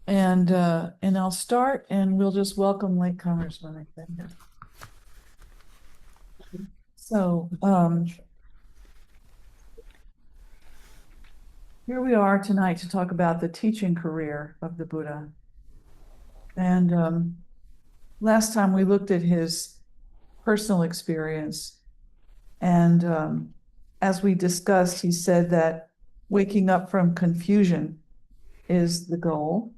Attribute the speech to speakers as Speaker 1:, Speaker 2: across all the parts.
Speaker 1: And I'll start and we'll just welcome latecomers when they get here. So here we are tonight to talk about the teaching career of the Buddha. And last time we looked at his personal experience. And as we discussed, he said that waking up from confusion is the goal,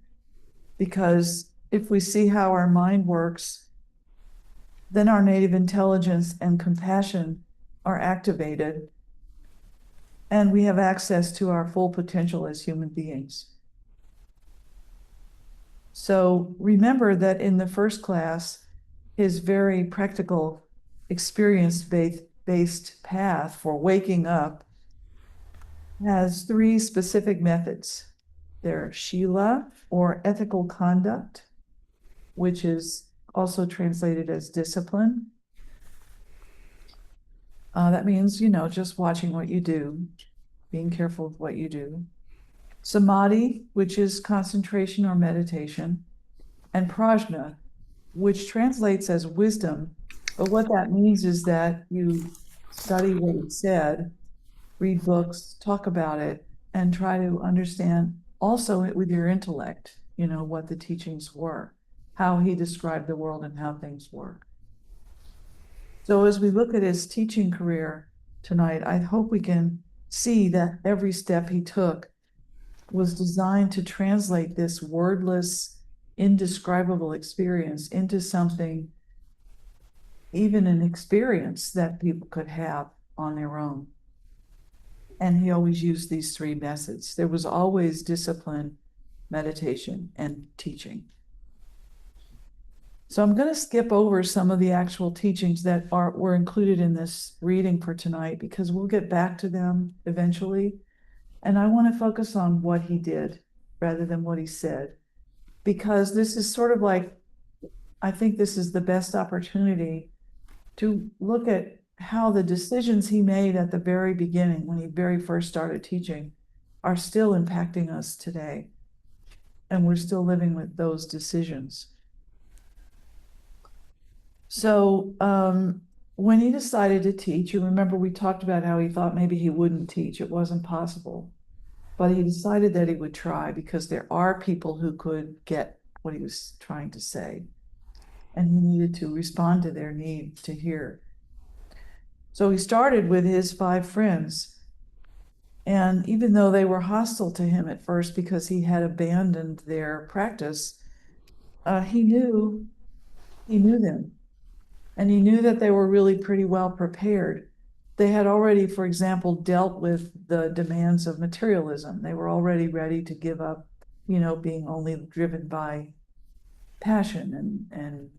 Speaker 1: because if we see how our mind works, then our native intelligence and compassion are activated, and we have access to our full potential as human beings. So remember that in the first class, his very practical, experience-based path for waking up has three specific methods. They're Shila, or ethical conduct, which is also translated as discipline. That means, just watching what you do, being careful with what you do. Samadhi, which is concentration or meditation, and prajna, which translates as wisdom. But what that means is that you study what it said, read books, talk about it, and try to understand also with your intellect, what the teachings were, how he described the world and how things work. So as we look at his teaching career tonight, I hope we can see that every step he took was designed to translate this wordless, indescribable experience into something, even an experience that people could have on their own. And he always used these three methods. There was always discipline, meditation, and teaching. So I'm going to skip over some of the actual teachings that were included in this reading for tonight, because we'll get back to them eventually. And I want to focus on what he did rather than what he said, because this is sort of like, I think this is the best opportunity to look at how the decisions he made at the very beginning, when he very first started teaching, are still impacting us today. And we're still living with those decisions. So when he decided to teach, you remember we talked about how he thought maybe he wouldn't teach. It wasn't possible. But he decided that he would try, because there are people who could get what he was trying to say. And he needed to respond to their need to hear. So he started with his 5 friends. And even though they were hostile to him at first because he had abandoned their practice, he knew them. And he knew that they were really pretty well prepared. They had already, for example, dealt with the demands of materialism. They were already ready to give up, being only driven by passion and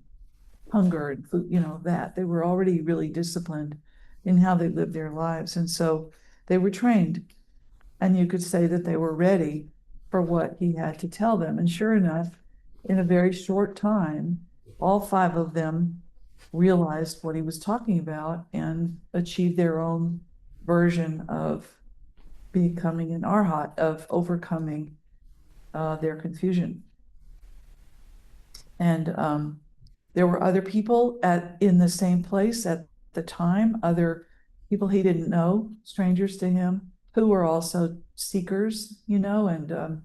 Speaker 1: hunger and food, that. They were already really disciplined in how they lived their lives. And so they were trained. And you could say that they were ready for what he had to tell them. And sure enough, in a very short time, all 5 of them realized what he was talking about and achieved their own version of becoming an arhat, of overcoming their confusion. And there were other people in the same place at the time, other people he didn't know, strangers to him, who were also seekers, and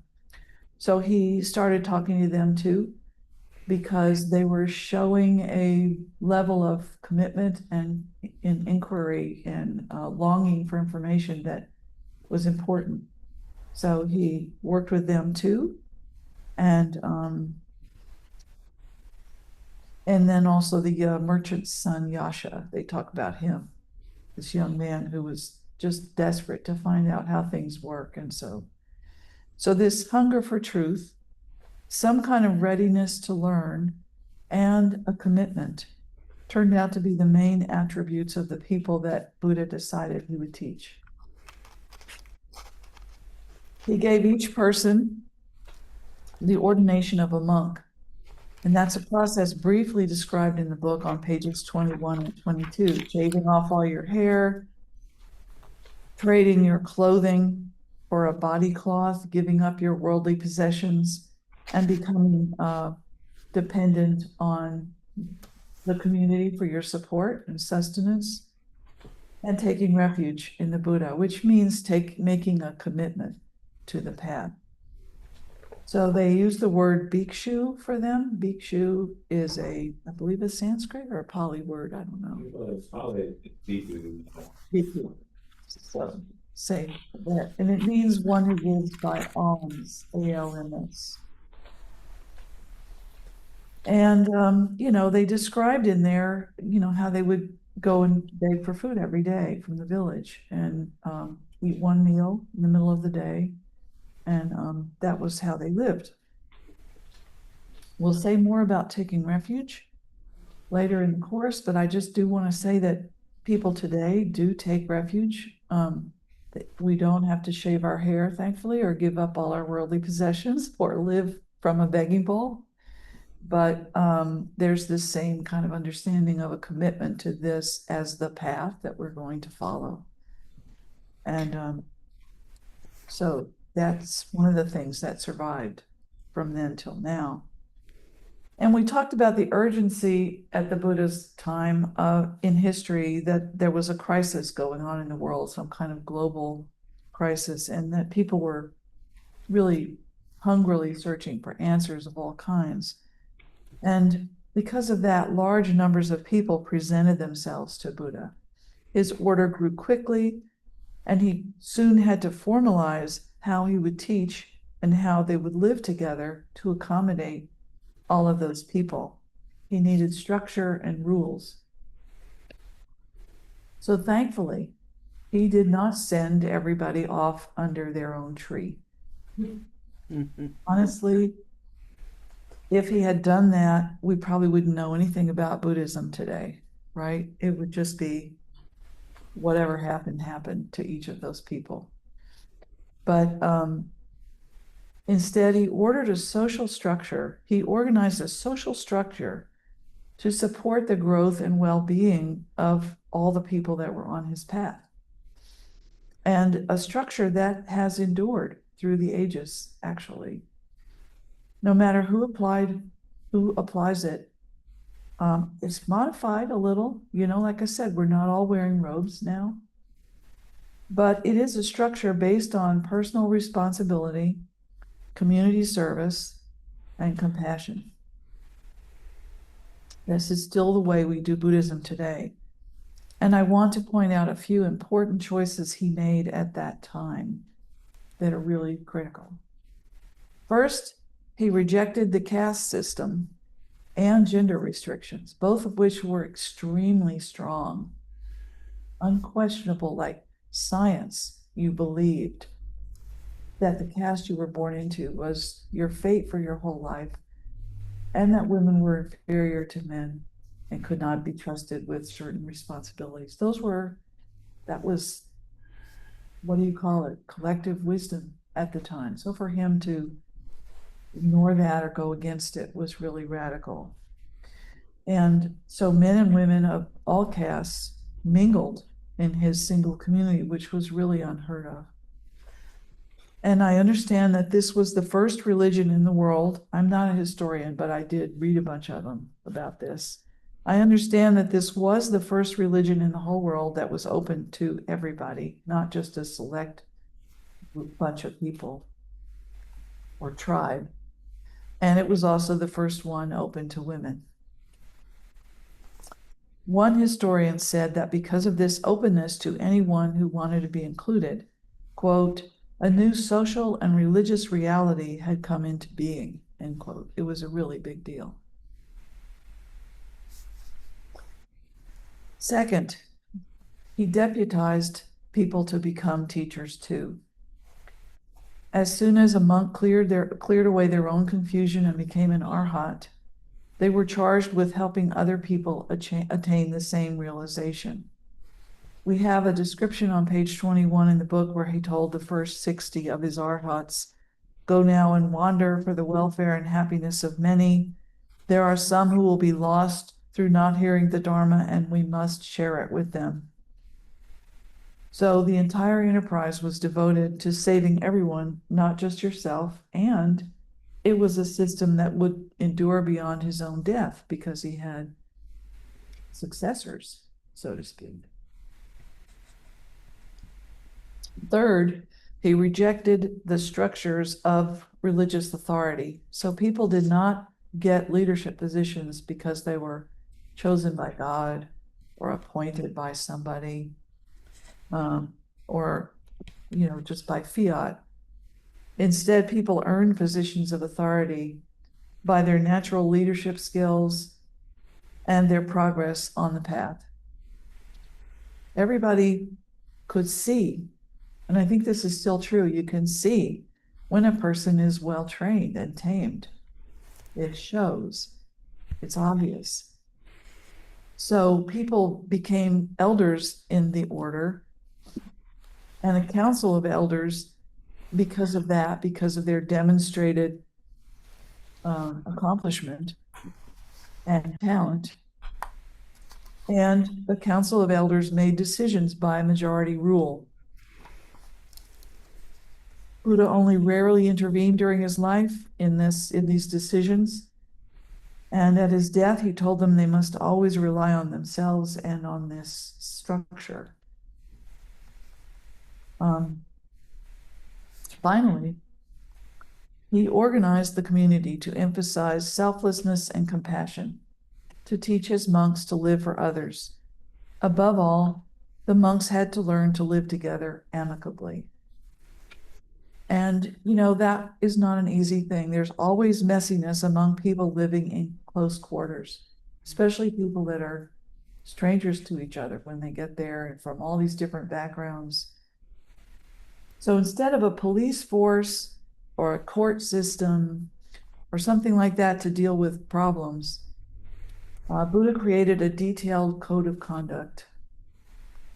Speaker 1: so he started talking to them too, because they were showing a level of commitment and in inquiry and longing for information that was important. So he worked with them too. And then also the merchant's son, Yasha, they talk about him, this young man who was just desperate to find out how things work. And so this hunger for truth, some kind of readiness to learn, and a commitment turned out to be the main attributes of the people that Buddha decided he would teach. He gave each person the ordination of a monk. And that's a process briefly described in the book on pages 21 and 22, shaving off all your hair, trading your clothing for a body cloth, giving up your worldly possessions, and becoming dependent on the community for your support and sustenance, and taking refuge in the Buddha, which means making a commitment to the path. So they use the word bhikshu for them. Bhikshu is I believe, a Sanskrit or a Pali word. I don't know.
Speaker 2: Well, it's probably deeply.
Speaker 1: Bhikkhu. So say that, and it means one who lives by alms, ALMS. And they described in there, how they would go and beg for food every day from the village and eat one meal in the middle of the day, and that was how they lived. We'll say more about taking refuge later in the course, but I just do want to say that people today do take refuge. We don't have to shave our hair, thankfully, or give up all our worldly possessions or live from a begging bowl. But there's this same kind of understanding of a commitment to this as the path that we're going to follow. And so that's one of the things that survived from then till now. And we talked about the urgency at the Buddha's time in history, that there was a crisis going on in the world, some kind of global crisis, and that people were really hungrily searching for answers of all kinds. And because of that, large numbers of people presented themselves to Buddha. His order grew quickly, and he soon had to formalize how he would teach and how they would live together to accommodate all of those people. He needed structure and rules. So thankfully, he did not send everybody off under their own tree. Honestly, if he had done that, we probably wouldn't know anything about Buddhism today, right? It would just be whatever happened to each of those people. But instead, he ordered a social structure. He organized a social structure to support the growth and well-being of all the people that were on his path. And a structure that has endured through the ages, actually. No matter who applies it, it's modified a little. Like I said, we're not all wearing robes now. But it is a structure based on personal responsibility, community service, and compassion. This is still the way we do Buddhism today. And I want to point out a few important choices he made at that time that are really critical. First, he rejected the caste system and gender restrictions, both of which were extremely strong, unquestionable, like science. You believed that the caste you were born into was your fate for your whole life, and that women were inferior to men and could not be trusted with certain responsibilities. That was, what do you call it, collective wisdom at the time. So for him to ignore that or go against it was really radical. And so men and women of all castes mingled in his single community, which was really unheard of. And I understand that this was the first religion in the world. I'm not a historian, but I did read a bunch of them about this. I understand that this was the first religion in the whole world that was open to everybody, not just a select bunch of people or tribe. And it was also the first one open to women. One historian said that because of this openness to anyone who wanted to be included, quote, a new social and religious reality had come into being, end quote. It was a really big deal. Second, he deputized people to become teachers too. As soon as a monk cleared away their own confusion and became an arhat, they were charged with helping other people attain the same realization. We have a description on page 21 in the book where he told the first 60 of his arhats, go now and wander for the welfare and happiness of many. There are some who will be lost through not hearing the Dharma, and we must share it with them. So the entire enterprise was devoted to saving everyone, not just yourself, and it was a system that would endure beyond his own death because he had successors, so to speak. Third, he rejected the structures of religious authority. So people did not get leadership positions because they were chosen by God or appointed by somebody, um, or just by fiat. Instead, people earned positions of authority by their natural leadership skills and their progress on the path. Everybody could see, and I think this is still true, you can see when a person is well trained and tamed. It shows, it's obvious. So people became elders in the order and a council of elders because of that, because of their demonstrated accomplishment and talent. And the council of elders made decisions by majority rule. Buddha only rarely intervened during his life in these decisions. And at his death, he told them they must always rely on themselves and on this structure. Finally, he organized the community to emphasize selflessness and compassion, to teach his monks to live for others. Above all, the monks had to learn to live together amicably. And, that is not an easy thing. There's always messiness among people living in close quarters, especially people that are strangers to each other when they get there and from all these different backgrounds. So instead of a police force or a court system or something like that to deal with problems, Buddha created a detailed code of conduct,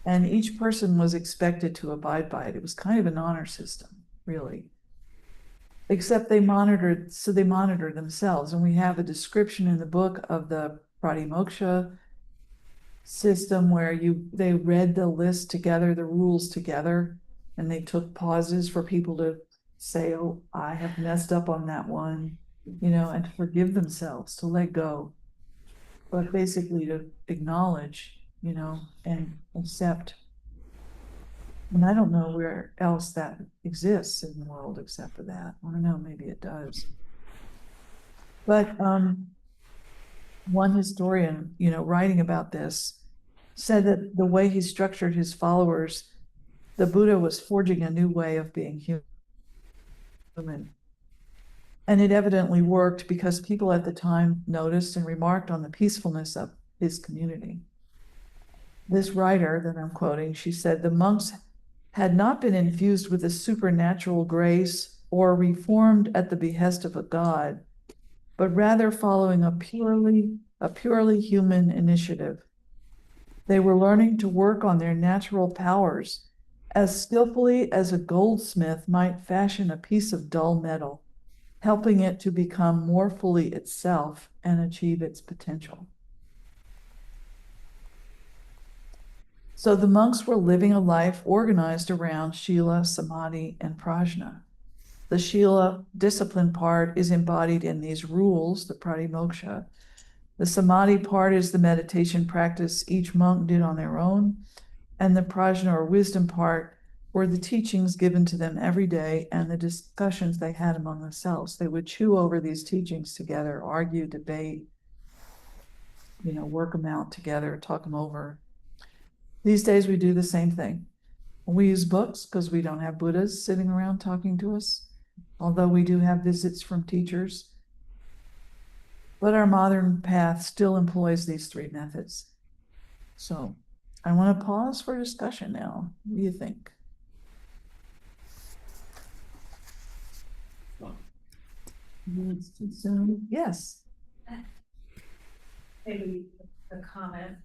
Speaker 1: and each person was expected to abide by it. It was kind of an honor system, really. Except they monitored themselves. And we have a description in the book of the pratimoksha system where they read the list together, the rules together, and they took pauses for people to say, oh, I have messed up on that one, and to forgive themselves, to let go, but basically to acknowledge, and accept. And I don't know where else that exists in the world except for that. I don't know, maybe it does. But one historian, writing about this, said that the way he structured his followers, the Buddha was forging a new way of being human. And it evidently worked because people at the time noticed and remarked on the peacefulness of his community. This writer that I'm quoting, she said, the monks had not been infused with a supernatural grace or reformed at the behest of a god, but rather following a purely human initiative. They were learning to work on their natural powers as skillfully as a goldsmith might fashion a piece of dull metal, helping it to become more fully itself and achieve its potential. So the monks were living a life organized around Shila, Samadhi, and Prajna. The Shila discipline part is embodied in these rules, the pratimoksha. The Samadhi part is the meditation practice each monk did on their own. And the Prajna or wisdom part were the teachings given to them every day and the discussions they had among themselves. They would chew over these teachings together, argue, debate, work them out together, talk them over. These days we do the same thing. We use books because we don't have Buddhas sitting around talking to us, although we do have visits from teachers. But our modern path still employs these three methods. So I want to pause for discussion now. What do you think? Yes.
Speaker 3: Maybe a comment.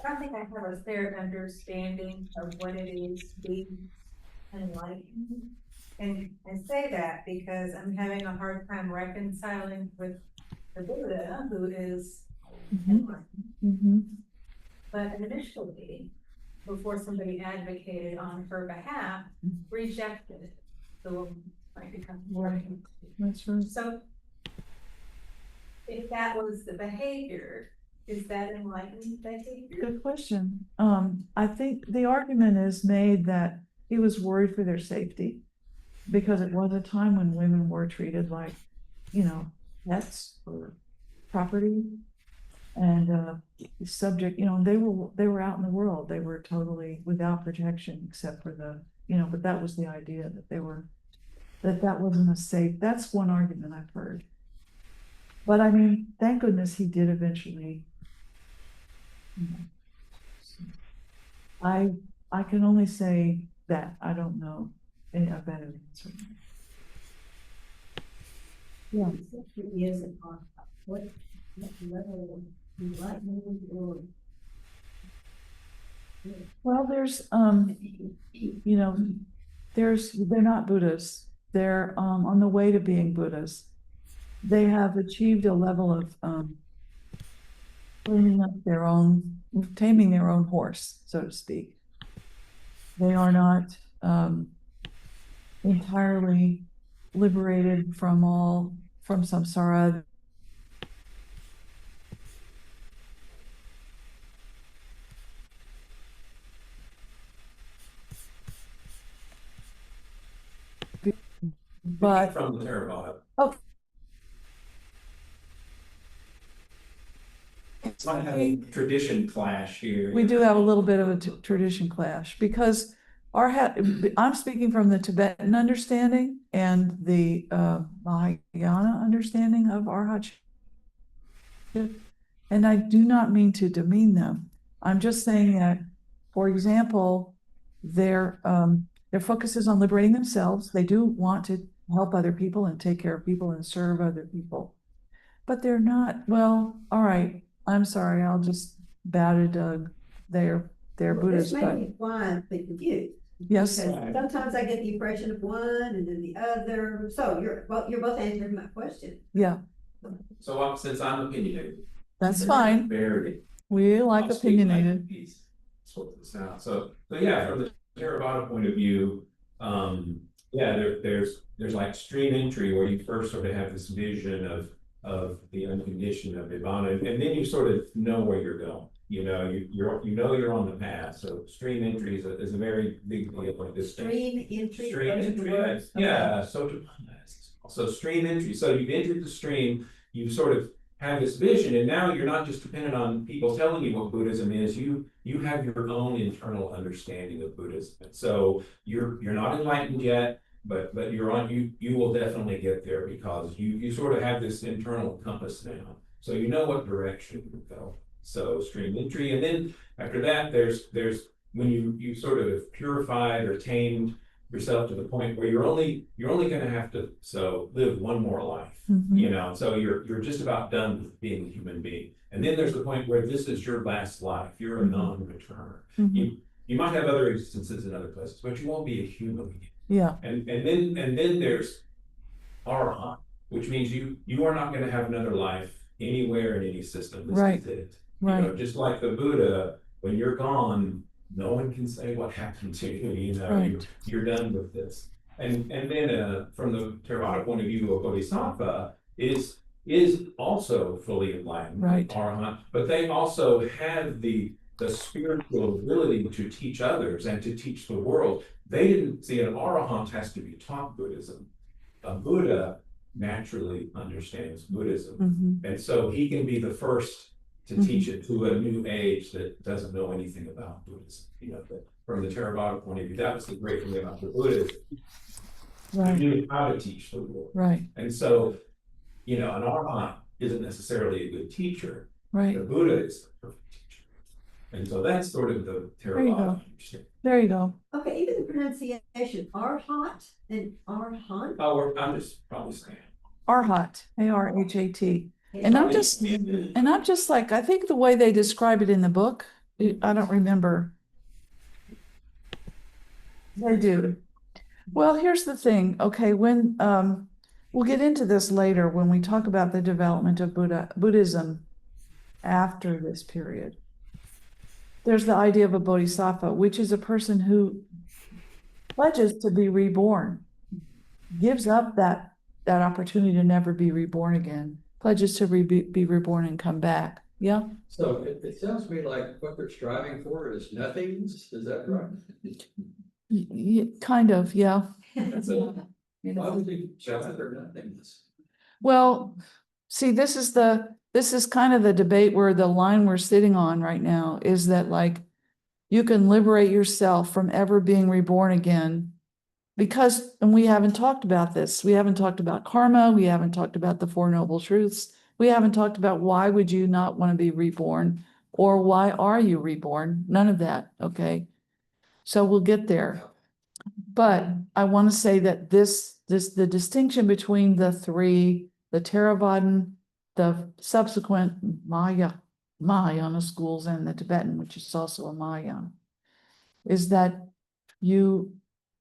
Speaker 3: I don't think I have a fair understanding of what it is to be enlightened. And I say that because I'm having a hard time reconciling with the Buddha, who is enlightened. But initially, before somebody advocated on her behalf, rejected the might become more.
Speaker 1: That's right.
Speaker 3: So if that was the behavior, is that enlightened behavior?
Speaker 1: Good question. I think the argument is made that he was worried for their safety because it was a time when women were treated like, pets or property and subject, they were out in the world. They were totally without protection except for but that was the idea that that wasn't a safe, that's one argument I've heard. But I mean, thank goodness he did eventually. I can only say that I don't know a better answer. Yeah.
Speaker 4: Yes, and on what level of enlightenment or.
Speaker 1: Well, they're not Buddhists. They're on the way to being Buddhists. They have achieved a level of taming their own horse, so to speak. They are not entirely liberated from samsara. But
Speaker 2: From the Theravada.
Speaker 1: okay.
Speaker 2: It's not having tradition clash here.
Speaker 1: We do have a little bit of a tradition clash because I'm speaking from the Tibetan understanding and the Mahayana understanding of arhatship, and I do not mean to demean them. I'm just saying that, for example, their focus is on liberating themselves. They do want to help other people and take care of people and serve other people, but they're not. Well, all right. I'm sorry. I'll just bow to Doug. They're Buddhist.
Speaker 4: This may be why I'm confused.
Speaker 1: Yes.
Speaker 4: Because sometimes I get the impression of one and then the other. So you're both answering my question.
Speaker 1: Yeah.
Speaker 2: So since I'm opinionated.
Speaker 1: That's fine.
Speaker 2: Very.
Speaker 1: We like
Speaker 2: I'll speak my
Speaker 1: opinionated.
Speaker 2: piece. Sort this out. So yeah, from the Theravada point of view, there's like stream entry where you first sort of have this vision of the unconditioned of Nirvana, and then you sort of know where you're going. You're on the path. So stream entry is a very big deal. Like this
Speaker 4: Stream entry.
Speaker 2: stream entry, yeah. So stream entry. So you've entered the stream. You sort of have this vision, and now you're not just dependent on people telling you what Buddhism is. You have your own internal understanding of Buddhism. So you're not enlightened yet. But you will definitely get there because you sort of have this internal compass now. So you know what direction to go. So stream entry. And then after that, there's when you sort of have purified or tamed yourself to the point where you're only gonna have to live one more life. So you're just about done with being a human being. And then there's the point where this is your last life. You're a non-returner. You might have other existences in other places, but you won't be a human again.
Speaker 1: Yeah.
Speaker 2: And then there's arhat, which means you are not going to have another life anywhere in any system. This
Speaker 1: Right.
Speaker 2: is it.
Speaker 1: Right.
Speaker 2: Just like the Buddha, when you're gone, no one can say what happened to you.
Speaker 1: Right.
Speaker 2: You're done with this. And then from the Theravada point of view, a bodhisattva is also fully enlightened,
Speaker 1: Right.
Speaker 2: arhat, but they also have the spiritual ability to teach others and to teach the world. They didn't see an arahant has to be taught Buddhism. A Buddha naturally understands Buddhism. And so he can be the first to teach it to a new age that doesn't know anything about Buddhism. From the Theravada point of view, that was the great thing about the Buddha.
Speaker 1: Right.
Speaker 2: He knew how to teach the world.
Speaker 1: Right.
Speaker 2: And so, an arahant isn't necessarily a good teacher.
Speaker 1: Right.
Speaker 2: The Buddha is the perfect teacher. And so that's sort of the Theravada.
Speaker 1: There you go.
Speaker 4: Okay, even the pronunciation, arhat and arhant.
Speaker 2: Oh, I'm just probably saying.
Speaker 1: Arhat, ARHAT. And I'm just like, I think the way they describe it in the book, I don't remember. They do. Well, here's the thing. Okay, when we'll get into this later when we talk about the development of Buddhism after this period. There's the idea of a bodhisattva, which is a person who pledges to be reborn. gives up that opportunity to never be reborn again, pledges to be reborn and come back. Yeah.
Speaker 5: So it sounds to me like what they're striving for is nothings, is that right?
Speaker 1: Kind of, yeah.
Speaker 5: That's a, why would you strive for nothingness?
Speaker 1: Well, see, this is kind of the debate where the line we're sitting on right now is that like you can liberate yourself from ever being reborn again. Because, and we haven't talked about this, we haven't talked about karma, we haven't talked about the Four Noble Truths, we haven't talked about why would you not want to be reborn, or why are you reborn? None of that, okay? So we'll get there. But I want to say that the distinction between the three, the Theravadan, the subsequent Mahayana schools, and the Tibetan, which is also a Mahayana, is that you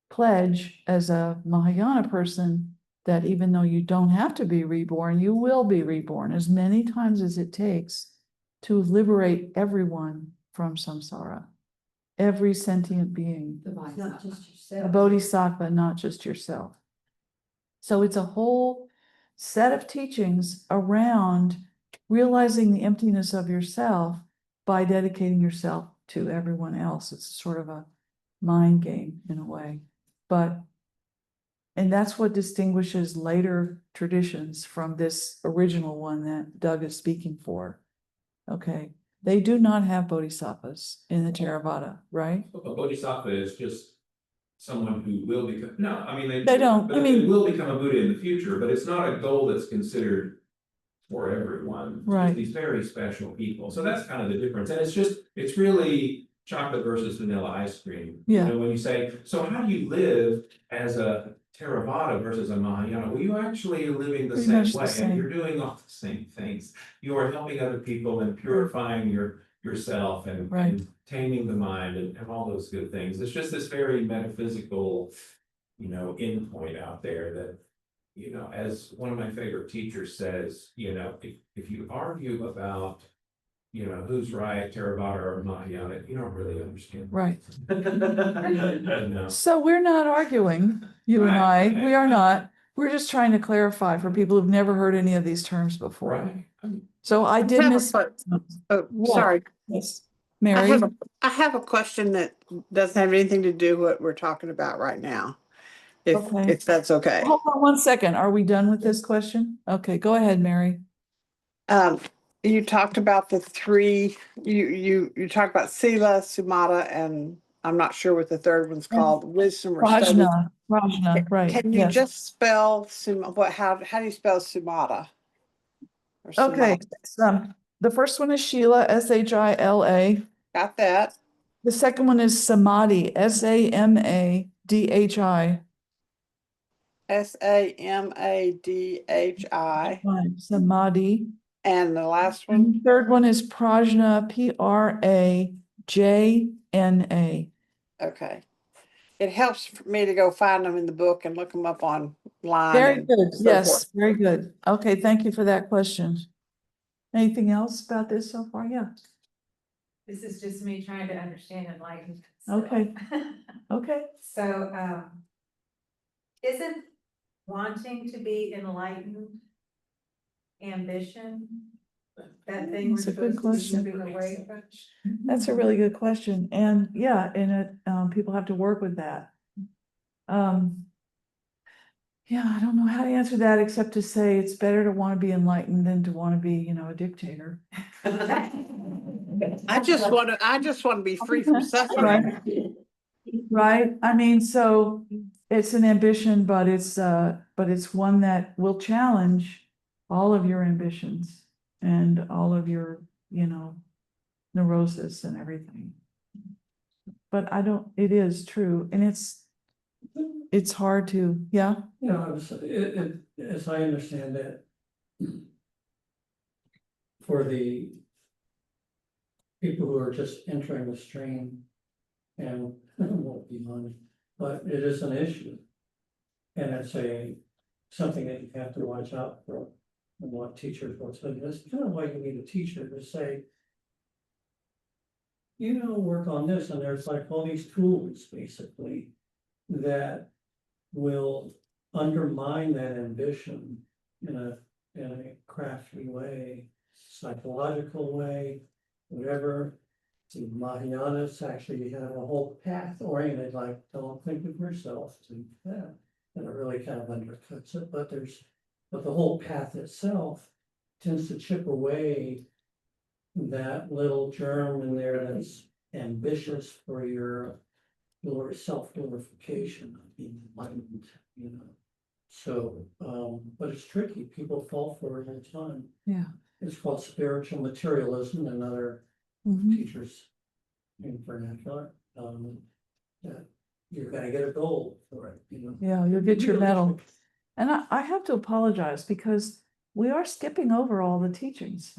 Speaker 1: pledge as a Mahayana person that even though you don't have to be reborn, you will be reborn as many times as it takes to liberate everyone from samsara, every sentient being,
Speaker 4: It's not just
Speaker 1: a
Speaker 4: yourself.
Speaker 1: bodhisattva, not just yourself. So it's a whole set of teachings around realizing the emptiness of yourself by dedicating yourself to everyone else. It's sort of a mind game in a way. And that's what distinguishes later traditions from this original one that Doug is speaking for. Okay, they do not have bodhisattvas in the Theravada, right?
Speaker 2: A bodhisattva is just someone who will become, no, I mean,
Speaker 1: They don't,
Speaker 2: but
Speaker 1: I mean-
Speaker 2: they will become a Buddha in the future, but it's not a goal that's considered for everyone. It's just
Speaker 1: Right.
Speaker 2: these very special people. So that's kind of the difference. And it's really chocolate versus vanilla ice cream.
Speaker 1: Yeah.
Speaker 2: You know, when you say, so how do you live as a Theravada versus a Mahayana? Well, you actually are living the
Speaker 1: Pretty
Speaker 2: same
Speaker 1: much the
Speaker 2: way,
Speaker 1: same.
Speaker 2: and you're doing all the same things. You are helping other people and purifying yourself and,
Speaker 1: Right.
Speaker 2: and taming the mind and all those good things. It's just this very metaphysical, endpoint out there that, as one of my favorite teachers says, if you argue about, who's right, Theravada or Mahayana, you don't really understand.
Speaker 1: Right.
Speaker 2: No.
Speaker 1: So we're not arguing, you and I,
Speaker 2: Right.
Speaker 1: we are not. We're just trying to clarify for people who've never heard any of these terms before.
Speaker 2: Right.
Speaker 1: So I did
Speaker 6: have a
Speaker 1: miss.
Speaker 6: que- Oh,
Speaker 1: What?
Speaker 6: sorry.
Speaker 1: Yes,
Speaker 6: I
Speaker 1: Mary.
Speaker 6: have a question that doesn't have anything to do with what we're talking about right now.
Speaker 1: Okay.
Speaker 6: If that's okay.
Speaker 1: Hold on one second. Are we done with this question? Okay, go ahead, Mary.
Speaker 6: You talked about the three, you talked about Sila, Sumata, and I'm not sure what the third one's called, wisdom or study.
Speaker 1: Prajna, right,
Speaker 6: Can you
Speaker 1: yes.
Speaker 6: just spell how do you spell Sumata? Or
Speaker 1: Okay,
Speaker 6: Sumata?
Speaker 1: the first one is Sheila, Shila.
Speaker 6: Got that.
Speaker 1: The second one is Samadhi, Samadhi.
Speaker 6: Samadhi.
Speaker 1: Samadhi.
Speaker 6: And the last
Speaker 1: And
Speaker 6: one?
Speaker 1: the third one is Prajna, Prajna.
Speaker 6: Okay. It helps for me to go find them in the book and look them up online.
Speaker 1: Very
Speaker 6: and
Speaker 1: good,
Speaker 6: so
Speaker 1: yes,
Speaker 6: forth.
Speaker 1: very good. Okay, thank you for that question. Anything else about this so far? Yeah,
Speaker 3: This is just me trying to understand enlightenment.
Speaker 1: Okay. okay.
Speaker 3: So, isn't wanting to be enlightened ambition? That thing we're
Speaker 1: That's a good
Speaker 3: supposed to be
Speaker 1: question.
Speaker 3: moving away from?
Speaker 1: That's a really good question. And yeah, people have to work with that. Yeah, I don't know how to answer that except to say it's better to want to be enlightened than to want to be, a dictator.
Speaker 6: I just want to be free from suffering.
Speaker 1: Right. Right. I mean, so it's an ambition, but it's one that will challenge all of your ambitions and all of your, neurosis and everything. But it is true. And it's hard to, yeah.
Speaker 5: As I understand it, for the people who are just entering the stream and won't be money, but it is an issue. And it's something that you have to watch out for and what teachers will say. That's kind of why you need a teacher to say, work on this, and there's like all these tools basically that will undermine that ambition in a crafty way, psychological way, whatever. The Mahayanists actually have a whole path oriented, like, don't think of yourself to that. And it really kind of undercuts it, but the whole path itself tends to chip away that little germ in there that's ambitious for your self-glorification of being enlightened, you know. So, but it's tricky, people fall for it all the time.
Speaker 1: Yeah.
Speaker 5: It's called spiritual materialism, and other
Speaker 1: Mhm.
Speaker 5: teachers in vernacular, that you're gonna get a gold for it, you know.
Speaker 1: Yeah, you'll get your
Speaker 5: Really
Speaker 1: medal.
Speaker 5: tricky.
Speaker 1: And I have to apologize because we are skipping over all the teachings.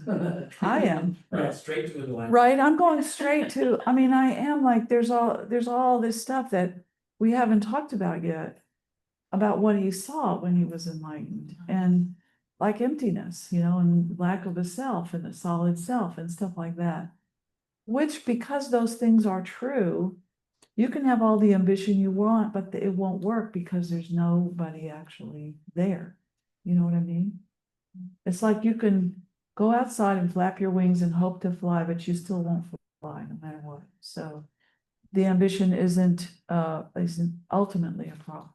Speaker 1: I am.
Speaker 2: Right, straight to the line.
Speaker 1: Right, I'm going straight to, I mean, I am like, there's all this stuff that we haven't talked about yet. About what he saw when he was enlightened, and like emptiness, and lack of a self and a solid self and stuff like that. Which, because those things are true, you can have all the ambition you want, but it won't work because there's nobody actually there. You know what I mean? It's like you can go outside and flap your wings and hope to fly, but you still won't fly no matter what. So the ambition isn't ultimately a problem.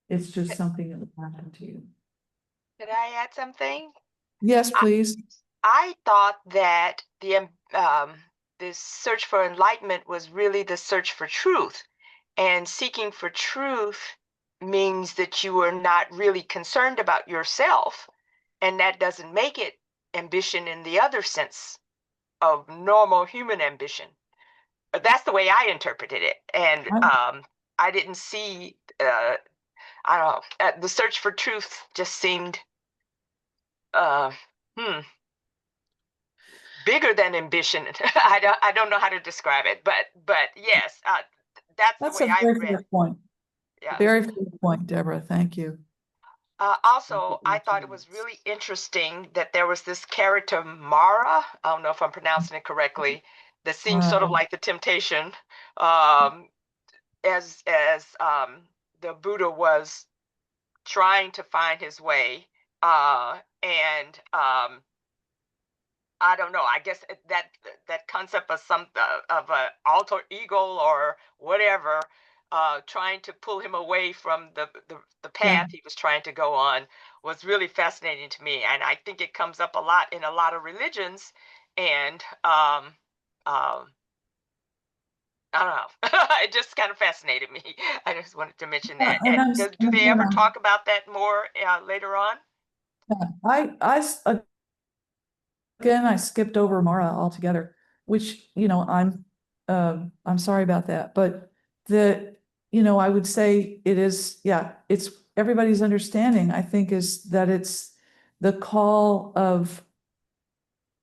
Speaker 1: It's just something that will happen to you.
Speaker 7: Could I add something?
Speaker 1: Yes, please.
Speaker 7: I thought that this search for enlightenment was really the search for truth, and seeking for truth means that you are not really concerned about yourself, and that doesn't make it ambition in the other sense of normal human ambition. That's the way I interpreted it, and I didn't see. I don't know. The search for truth just seemed uh, bigger than ambition. I don't know how to describe it, but yes, that's the
Speaker 1: That's
Speaker 7: way
Speaker 1: a
Speaker 7: I
Speaker 1: very
Speaker 7: read
Speaker 1: fair
Speaker 7: it.
Speaker 1: point.
Speaker 7: Yeah.
Speaker 1: Very fair point, Deborah. Thank you.
Speaker 7: Also, I thought it was really interesting that there was this character Mara. I don't know if I'm pronouncing it correctly. That seems sort of like the temptation, as the Buddha was trying to find his way, and I don't know. I guess that concept of of a alter ego or whatever, trying to pull him away from the
Speaker 1: Yeah.
Speaker 7: path he was trying to go on was really fascinating to me, and I think it comes up a lot in a lot of religions, and I don't know. It just kind of fascinated me. I just wanted to mention
Speaker 1: Yeah,
Speaker 7: that.
Speaker 1: and
Speaker 7: And
Speaker 1: I'm,
Speaker 7: do they ever talk about that more later on?
Speaker 1: again, I skipped over Mara altogether, which, I'm sorry about that, but I would say it is, yeah, it's everybody's understanding, I think, is that it's the call of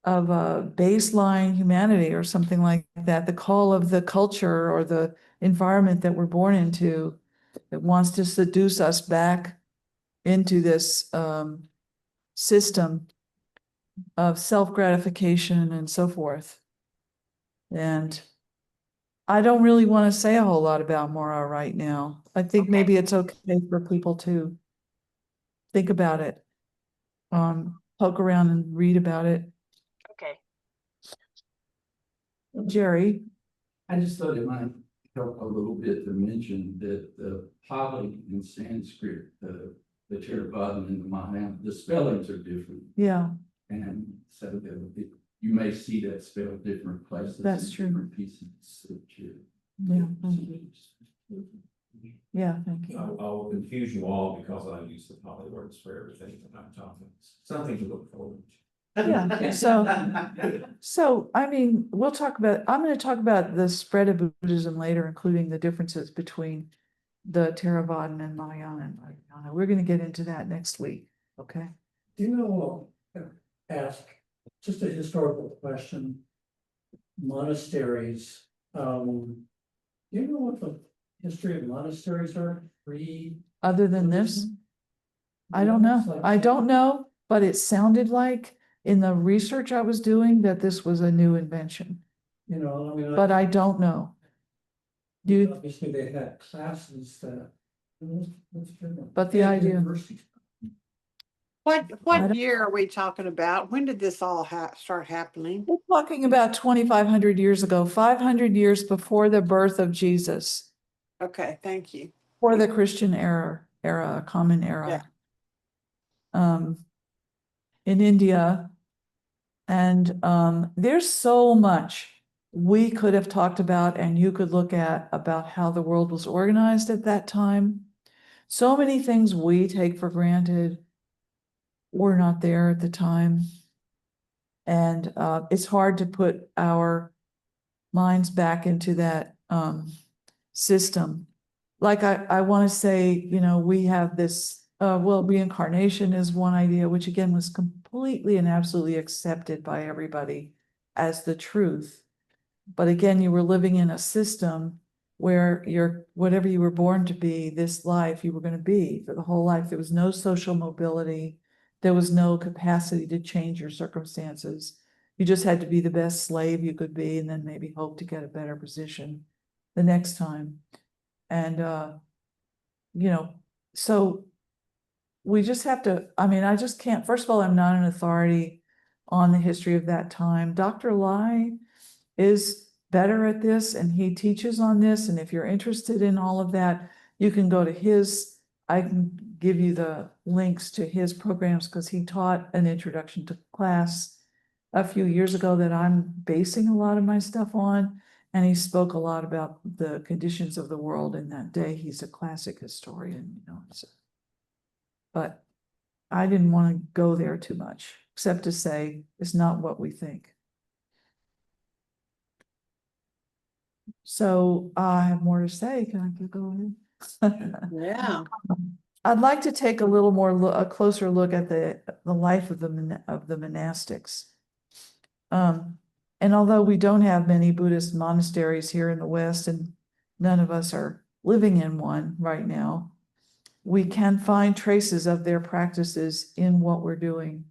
Speaker 1: a baseline humanity or something like that, the call of the culture or the environment that we're born into that wants to seduce us back into this system of self-gratification and so forth. And I don't really want to say a whole lot about Mora right now. I think
Speaker 7: Okay.
Speaker 1: maybe it's okay for people to think about it, poke around and read about it.
Speaker 7: Okay.
Speaker 1: Jerry,
Speaker 8: I just thought it might help a little bit to mention that the Pali in Sanskrit, the Theravada and the Mahayana, the spellings are different.
Speaker 1: yeah,
Speaker 8: And so you may see that spelled different places.
Speaker 1: That's
Speaker 8: in
Speaker 1: true.
Speaker 8: Different pieces of literature.
Speaker 1: yeah, thank you. Yeah, thank you.
Speaker 2: I'll confuse you all because I use the poly words for everything that I'm talking. Something to look forward to.
Speaker 1: Yeah, so I mean, I'm going to talk about the spread of Buddhism later, including the differences between the Theravadan and Mahayana and Mahayana. We're going to get into that next week, okay?
Speaker 5: Do you know, ask just a historical question, monasteries, do you know what the history of monasteries are pre?
Speaker 1: Other than this, I don't know. I don't know, but it sounded like in the research I was doing that this was a new invention,
Speaker 5: You know, I mean.
Speaker 1: but I don't know. Do you,
Speaker 5: Obviously, they had classes that
Speaker 1: But the idea, I
Speaker 6: What
Speaker 1: don't-
Speaker 6: year are we talking about? When did this all start happening?
Speaker 1: we're talking about 2,500 years ago, 500 years before the birth of Jesus,
Speaker 6: Okay, thank you.
Speaker 1: for the Christian era, common era. In India. And there's so much we could have talked about and you could look at about how the world was organized at that time. So many things we take for granted were not there at the time. And it's hard to put our minds back into that system. Like I want to say, you know, we have this, well, reincarnation is one idea, which again was completely and absolutely accepted by everybody as the truth. But again, you were living in a system where you're, whatever you were born to be, this life you were going to be for the whole life. There was no social mobility. There was no capacity to change your circumstances. You just had to be the best slave you could be and then maybe hope to get a better position the next time. And, you know, so we just have to, I mean, I just can't, first of all, I'm not an authority on the history of that time. Dr. Lai is better at this and he teaches on this. And if you're interested in all of that, you can go to his, I can give you the links to his programs because he taught an introduction to class a few years ago that I'm basing a lot of my stuff on. And he spoke a lot about the conditions of the world in that day. He's a classic historian, you know. So. But I didn't want to go there too much, except to say it's not what we think. So I have more to say. Can I go ahead?
Speaker 6: Yeah.
Speaker 1: I'd like to take a little more a closer look at the life of the monastics. And although we don't have many Buddhist monasteries here in the West, and none of us are living in one right now, we can find traces of their practices in what we're doing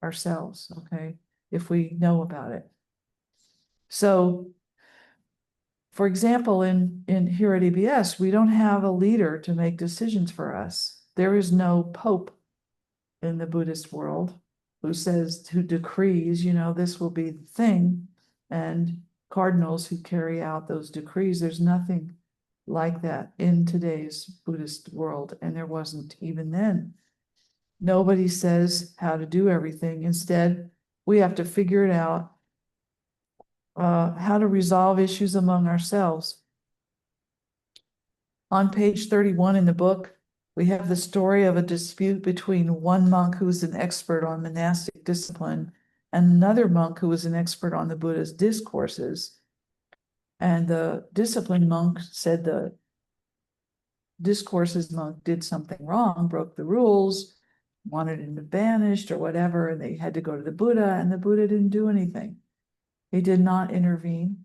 Speaker 1: ourselves, okay, if we know about it. So, for example, in here at EBS, we don't have a leader to make decisions for us. There is no pope in the Buddhist world who decrees, you know, this will be the thing, and cardinals who carry out those decrees. There's nothing like that in today's Buddhist world, and there wasn't even then. Nobody says how to do everything. Instead, we have to figure it out, how to resolve issues among ourselves. On page 31 in the book, we have the story of a dispute between one monk who was an expert on monastic discipline and another monk who was an expert on the Buddha's discourses. And the disciplined monk said the discourses monk did something wrong, broke the rules, wanted him banished or whatever, and they had to go to the Buddha, and the Buddha didn't do anything. He did not intervene.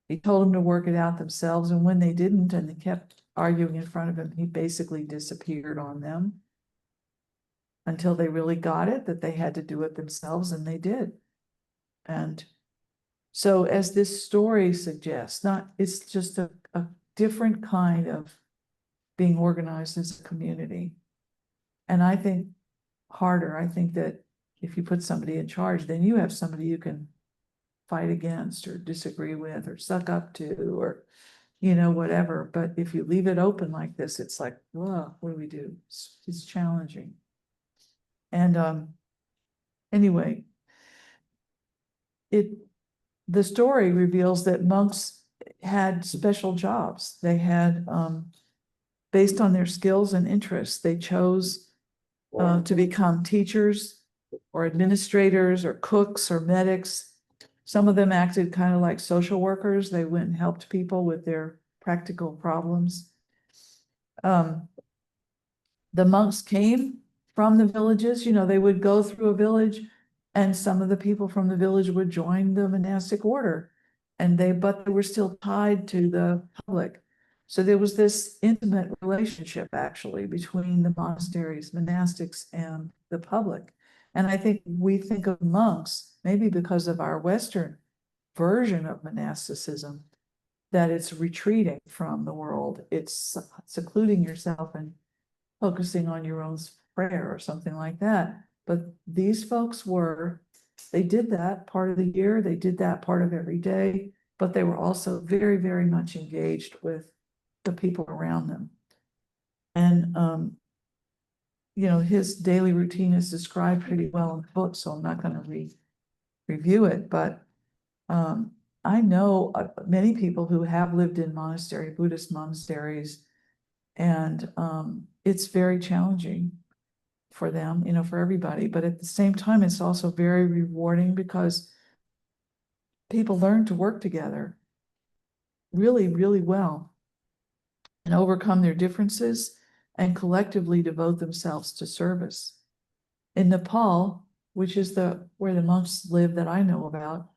Speaker 1: He told them to work it out themselves, and when they didn't, and they kept arguing in front of him, he basically disappeared on them until they really got it, that they had to do it themselves, and they did. And so as this story suggests, it's just a different kind of being organized as a community. And I think harder, I think that if you put somebody in charge, then you have somebody you can fight against or disagree with or suck up to or, you know, whatever. But if you leave it open like this, it's like, whoa, what do we do? It's challenging. And anyway, the story reveals that monks had special jobs. They had, based on their skills and interests, they chose to become teachers or administrators or cooks or medics. Some of them acted kind of like social workers. They went and helped people with their practical problems. The monks came from the villages, you know, they would go through a village and some of the people from the village would join the monastic order, but they were still tied to the public. So there was this intimate relationship actually between the monasteries, monastics, and the public. And I think we think of monks, maybe because of our Western version of monasticism, that it's retreating from the world. It's secluding yourself and focusing on your own prayer or something like that. But these folks they did that part of the year, they did that part of every day, but they were also very, very much engaged with the people around them. And, his daily routine is described pretty well in the book, so I'm not gonna review it, but, I know many people who have lived in Buddhist monasteries, and, it's very challenging for them, for everybody, but at the same time, it's also very rewarding because people learn to work together really, really well and overcome their differences and collectively devote themselves to service. In Nepal, which is where the monks live that I know about,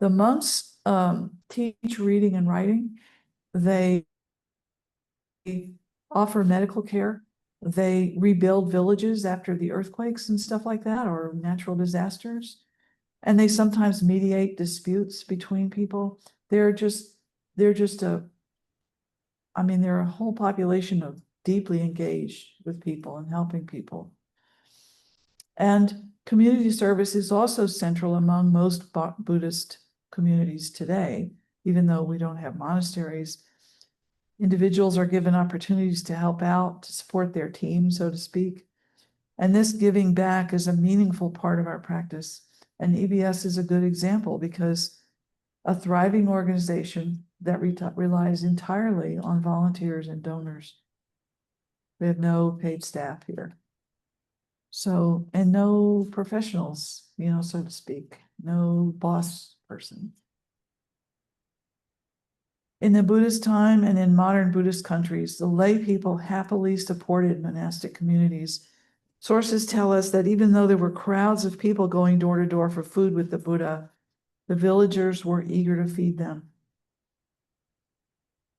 Speaker 1: the monks teach reading and writing. They offer medical care. They rebuild villages after the earthquakes and stuff like that, or natural disasters. And they sometimes mediate disputes between people. They're just they're a whole population of deeply engaged with people and helping people. And community service is also central among most Buddhist communities today, even though we don't have monasteries. Individuals are given opportunities to help out, to support their team, so to speak. And this giving back is a meaningful part of our practice. And EBS is a good example because a thriving organization that relies entirely on volunteers and donors. We have no paid staff here. So, and no professionals, so to speak, no boss person. In the Buddhist time and in modern Buddhist countries, the lay people happily supported monastic communities. Sources tell us that even though there were crowds of people going door to door for food with the Buddha, the villagers were eager to feed them.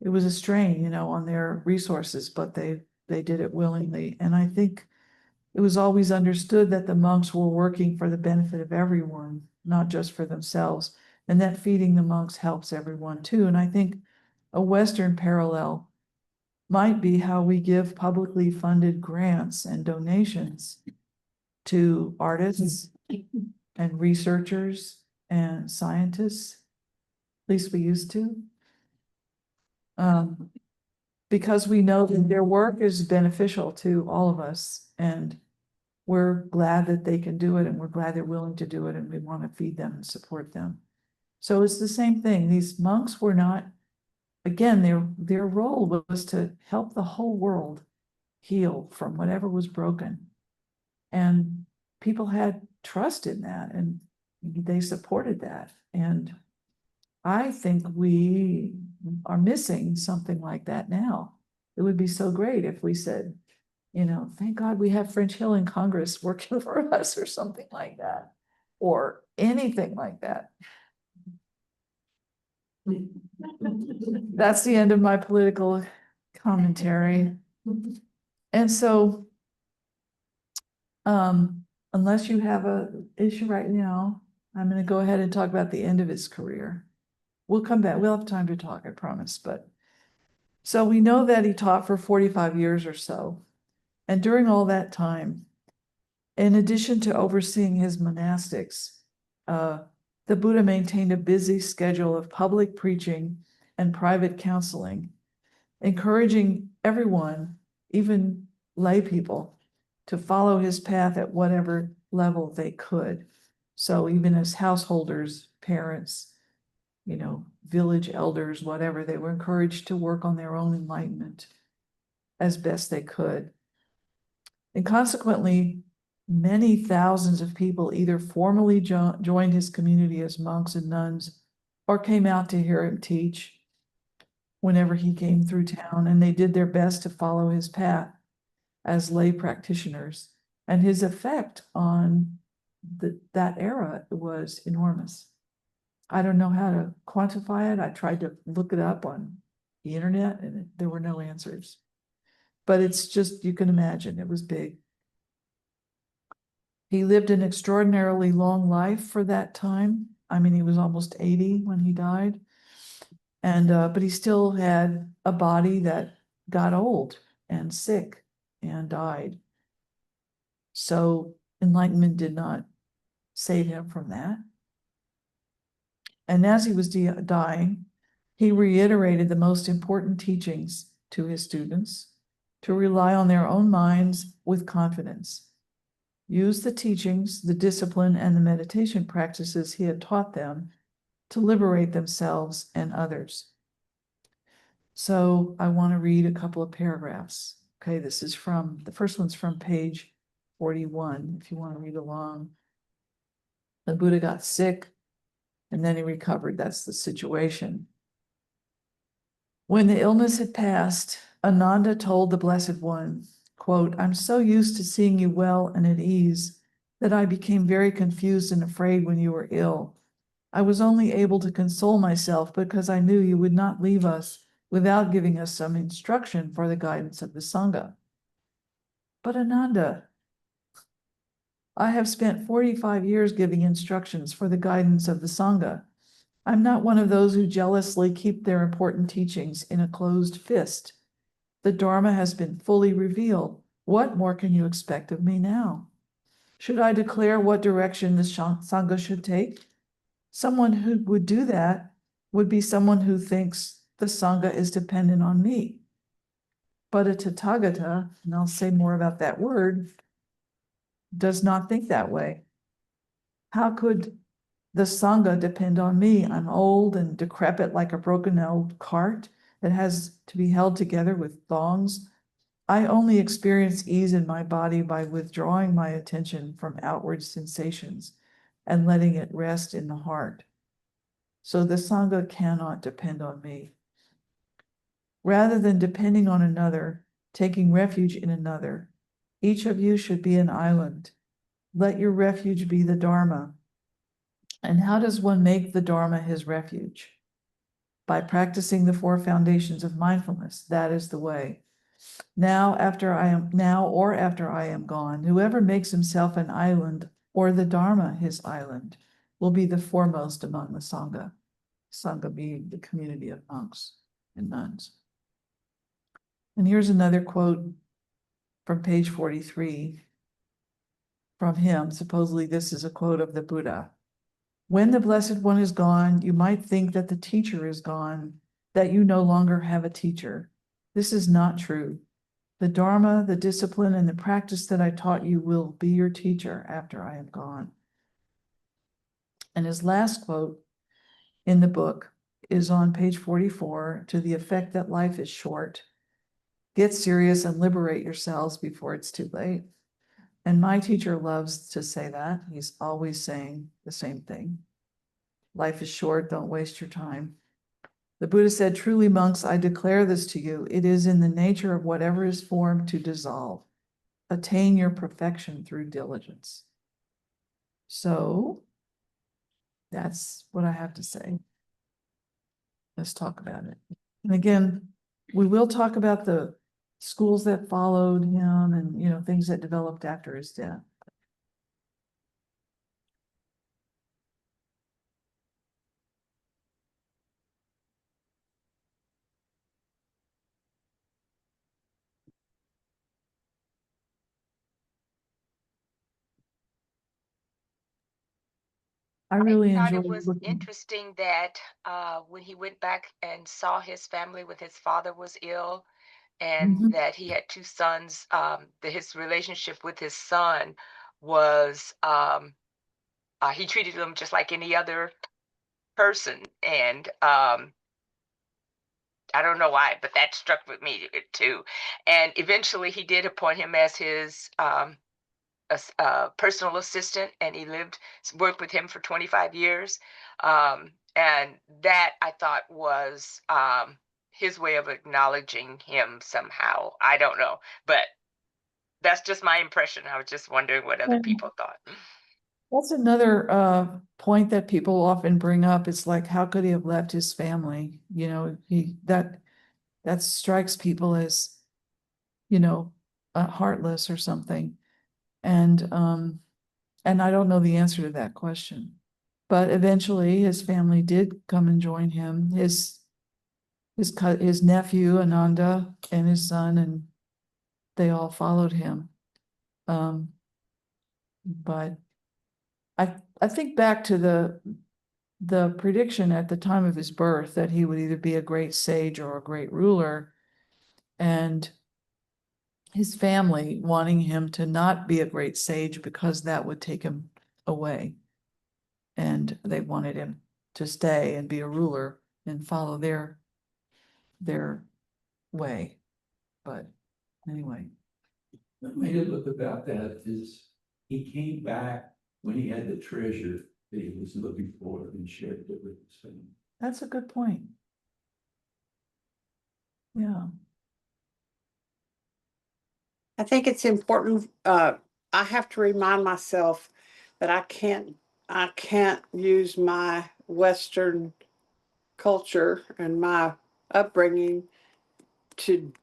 Speaker 1: It was a strain, on their resources, but they did it willingly. And I think it was always understood that the monks were working for the benefit of everyone, not just for themselves, and that feeding the monks helps everyone too. And I think a Western parallel might be how we give publicly funded grants and donations to artists and researchers and scientists. At least we used to. Because we know that their work is beneficial to all of us, and we're glad that they can do it, and we're glad they're willing to do it, and we want to feed them and support them. So it's the same thing. These monks were not, again, their role was to help the whole world heal from whatever was broken. And people had trust in that, and they supported that. And I think we are missing something like that now. It would be so great if we said, thank God we have French Hill in Congress working for us, or something like that, or anything like that. That's the end of my political commentary. And so, unless you have an issue right now, I'm going to go ahead and talk about the end of his career. We'll come back. We'll have time to talk, I promise. But so we know that he taught for 45 years or so. And during all that time, in addition to overseeing his monastics, the Buddha maintained a busy schedule of public preaching and private counseling, encouraging everyone, even lay people, to follow his path at whatever level they could. So even as householders, parents, village elders, whatever, they were encouraged to work on their own enlightenment as best they could. And consequently, many thousands of people either formally joined his community as monks and nuns, or came out to hear him teach whenever he came through town, and they did their best to follow his path as lay practitioners. And his effect on that era was enormous. I don't know how to quantify it. I tried to look it up on the internet, and there were no answers. But it's just, you can imagine, it was big. He lived an extraordinarily long life for that time. I mean, he was almost 80 when he died. And, but he still had a body that got old and sick and died. So enlightenment did not save him from that. And as he was dying, he reiterated the most important teachings to his students to rely on their own minds with confidence. Use the teachings, the discipline, and the meditation practices he had taught them to liberate themselves and others. So I want to read a couple of paragraphs. Okay, this is from, the first one's from page 41, if you want to read along. The Buddha got sick and then he recovered. That's the situation. When the illness had passed, Ananda told the Blessed One, quote, "I'm so used to seeing you well and at ease that I became very confused and afraid when you were ill. I was only able to console myself because I knew you would not leave us without giving us some instruction for the guidance of the Sangha. But Ananda, I have spent 45 years giving instructions for the guidance of the Sangha. I'm not one of those who jealously keep their important teachings in a closed fist. The Dharma has been fully revealed. What more can you expect of me now? Should I declare what direction the Sangha should take? Someone who would do that would be someone who thinks the Sangha is dependent on me. But a Tathagata, and I'll say more about that word, does not think that way. How could the Sangha depend on me? I'm old and decrepit like a broken old cart that has to be held together with thongs. I only experience ease in my body by withdrawing my attention from outward sensations and letting it rest in the heart. So the Sangha cannot depend on me. Rather than depending on another, taking refuge in another, each of you should be an island. Let your refuge be the Dharma. And how does one make the Dharma his refuge? By practicing the 4 foundations of mindfulness. That is the way. Now or after I am gone, whoever makes himself an island or the Dharma his island will be the foremost among the Sangha. Sangha being the community of monks and nuns. And here's another quote from page 43 from him. Supposedly this is a quote of the Buddha. When the Blessed One is gone, you might think that the teacher is gone, that you no longer have a teacher. This is not true. The Dharma, the discipline, and the practice that I taught you will be your teacher after I am gone. And his last quote in the book is on page 44 to the effect that life is short. Get serious and liberate yourselves before it's too late. And my teacher loves to say that. He's always saying the same thing. Life is short, don't waste your time. The Buddha said, truly, monks, I declare this to you. It is in the nature of whatever is formed to dissolve. Attain your perfection through diligence. So that's what I have to say. Let's talk about it. And again, we will talk about the schools that followed him and, you know, things that developed after his death. I really
Speaker 7: thought
Speaker 1: enjoyed
Speaker 7: it was
Speaker 1: looking.
Speaker 7: interesting that when he went back and saw his family when his father was ill, and
Speaker 1: Mhm.
Speaker 7: that he had 2 sons, that his relationship with his son was he treated them just like any other person. And I don't know why, but that struck with me too. And eventually he did appoint him as his personal assistant, and he worked with him for 25 years. And that I thought was his way of acknowledging him somehow. I don't know, but that's just my impression. I was just wondering what other
Speaker 1: And
Speaker 7: people thought.
Speaker 1: that's another point that people often bring up. It's like, how could he have left his family? You know, that strikes people as, you know, heartless or something. And I don't know the answer to that question. But eventually his family did come and join him. His his nephew Ananda and his son, and they all followed him. But I think back to the prediction at the time of his birth that he would either be a great sage or a great ruler, and his family wanting him to not be a great sage because that would take him away. And they wanted him to stay and be a ruler and follow their way. But anyway,
Speaker 8: What made it look about that is he came back when he had the treasure that he was looking for and shared it with his family.
Speaker 1: that's a good point. Yeah,
Speaker 6: I think it's important, I have to remind myself that I can't use my Western culture and my upbringing to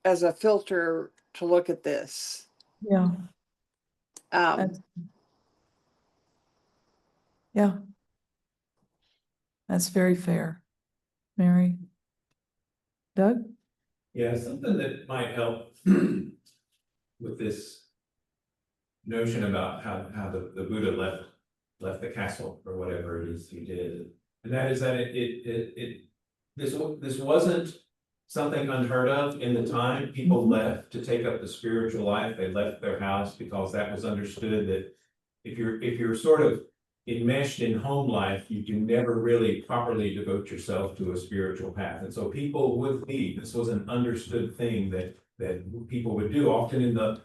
Speaker 6: as a filter to look at this.
Speaker 1: yeah,
Speaker 6: Um,
Speaker 1: that's, yeah. That's very fair. Mary? Doug?
Speaker 2: Yeah, something that might help with this notion about how the Buddha left the castle or whatever it is he did. And that is that this wasn't something unheard of in the time. People left to take up the spiritual life. They left their house because that was understood that if you're sort of enmeshed in home life, you can never really properly devote yourself to a spiritual path. And so people would leave. This was an understood thing that people would do often in the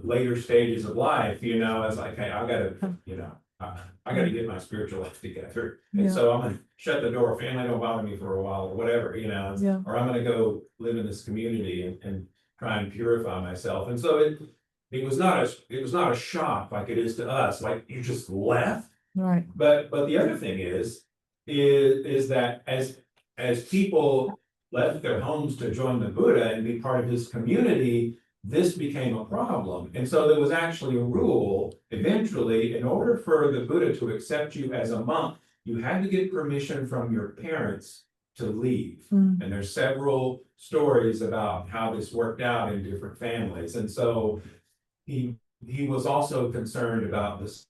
Speaker 2: later stages of life, as like, hey, I gotta get my spiritual life together. And
Speaker 1: Yeah.
Speaker 2: so I'm gonna shut the door, family don't bother me for a while or whatever,
Speaker 1: Yeah.
Speaker 2: or I'm gonna go live in this community and try and purify myself. And so it was not a shock like it is to us, like you just left.
Speaker 1: Right.
Speaker 2: But the other thing is that as people left their homes to join the Buddha and be part of his community, this became a problem. And so there was actually a rule eventually, in order for the Buddha to accept you as a monk, you had to get permission from your parents to leave.
Speaker 1: Mm.
Speaker 2: And there's several stories about how this worked out in different families. And so he was also concerned about this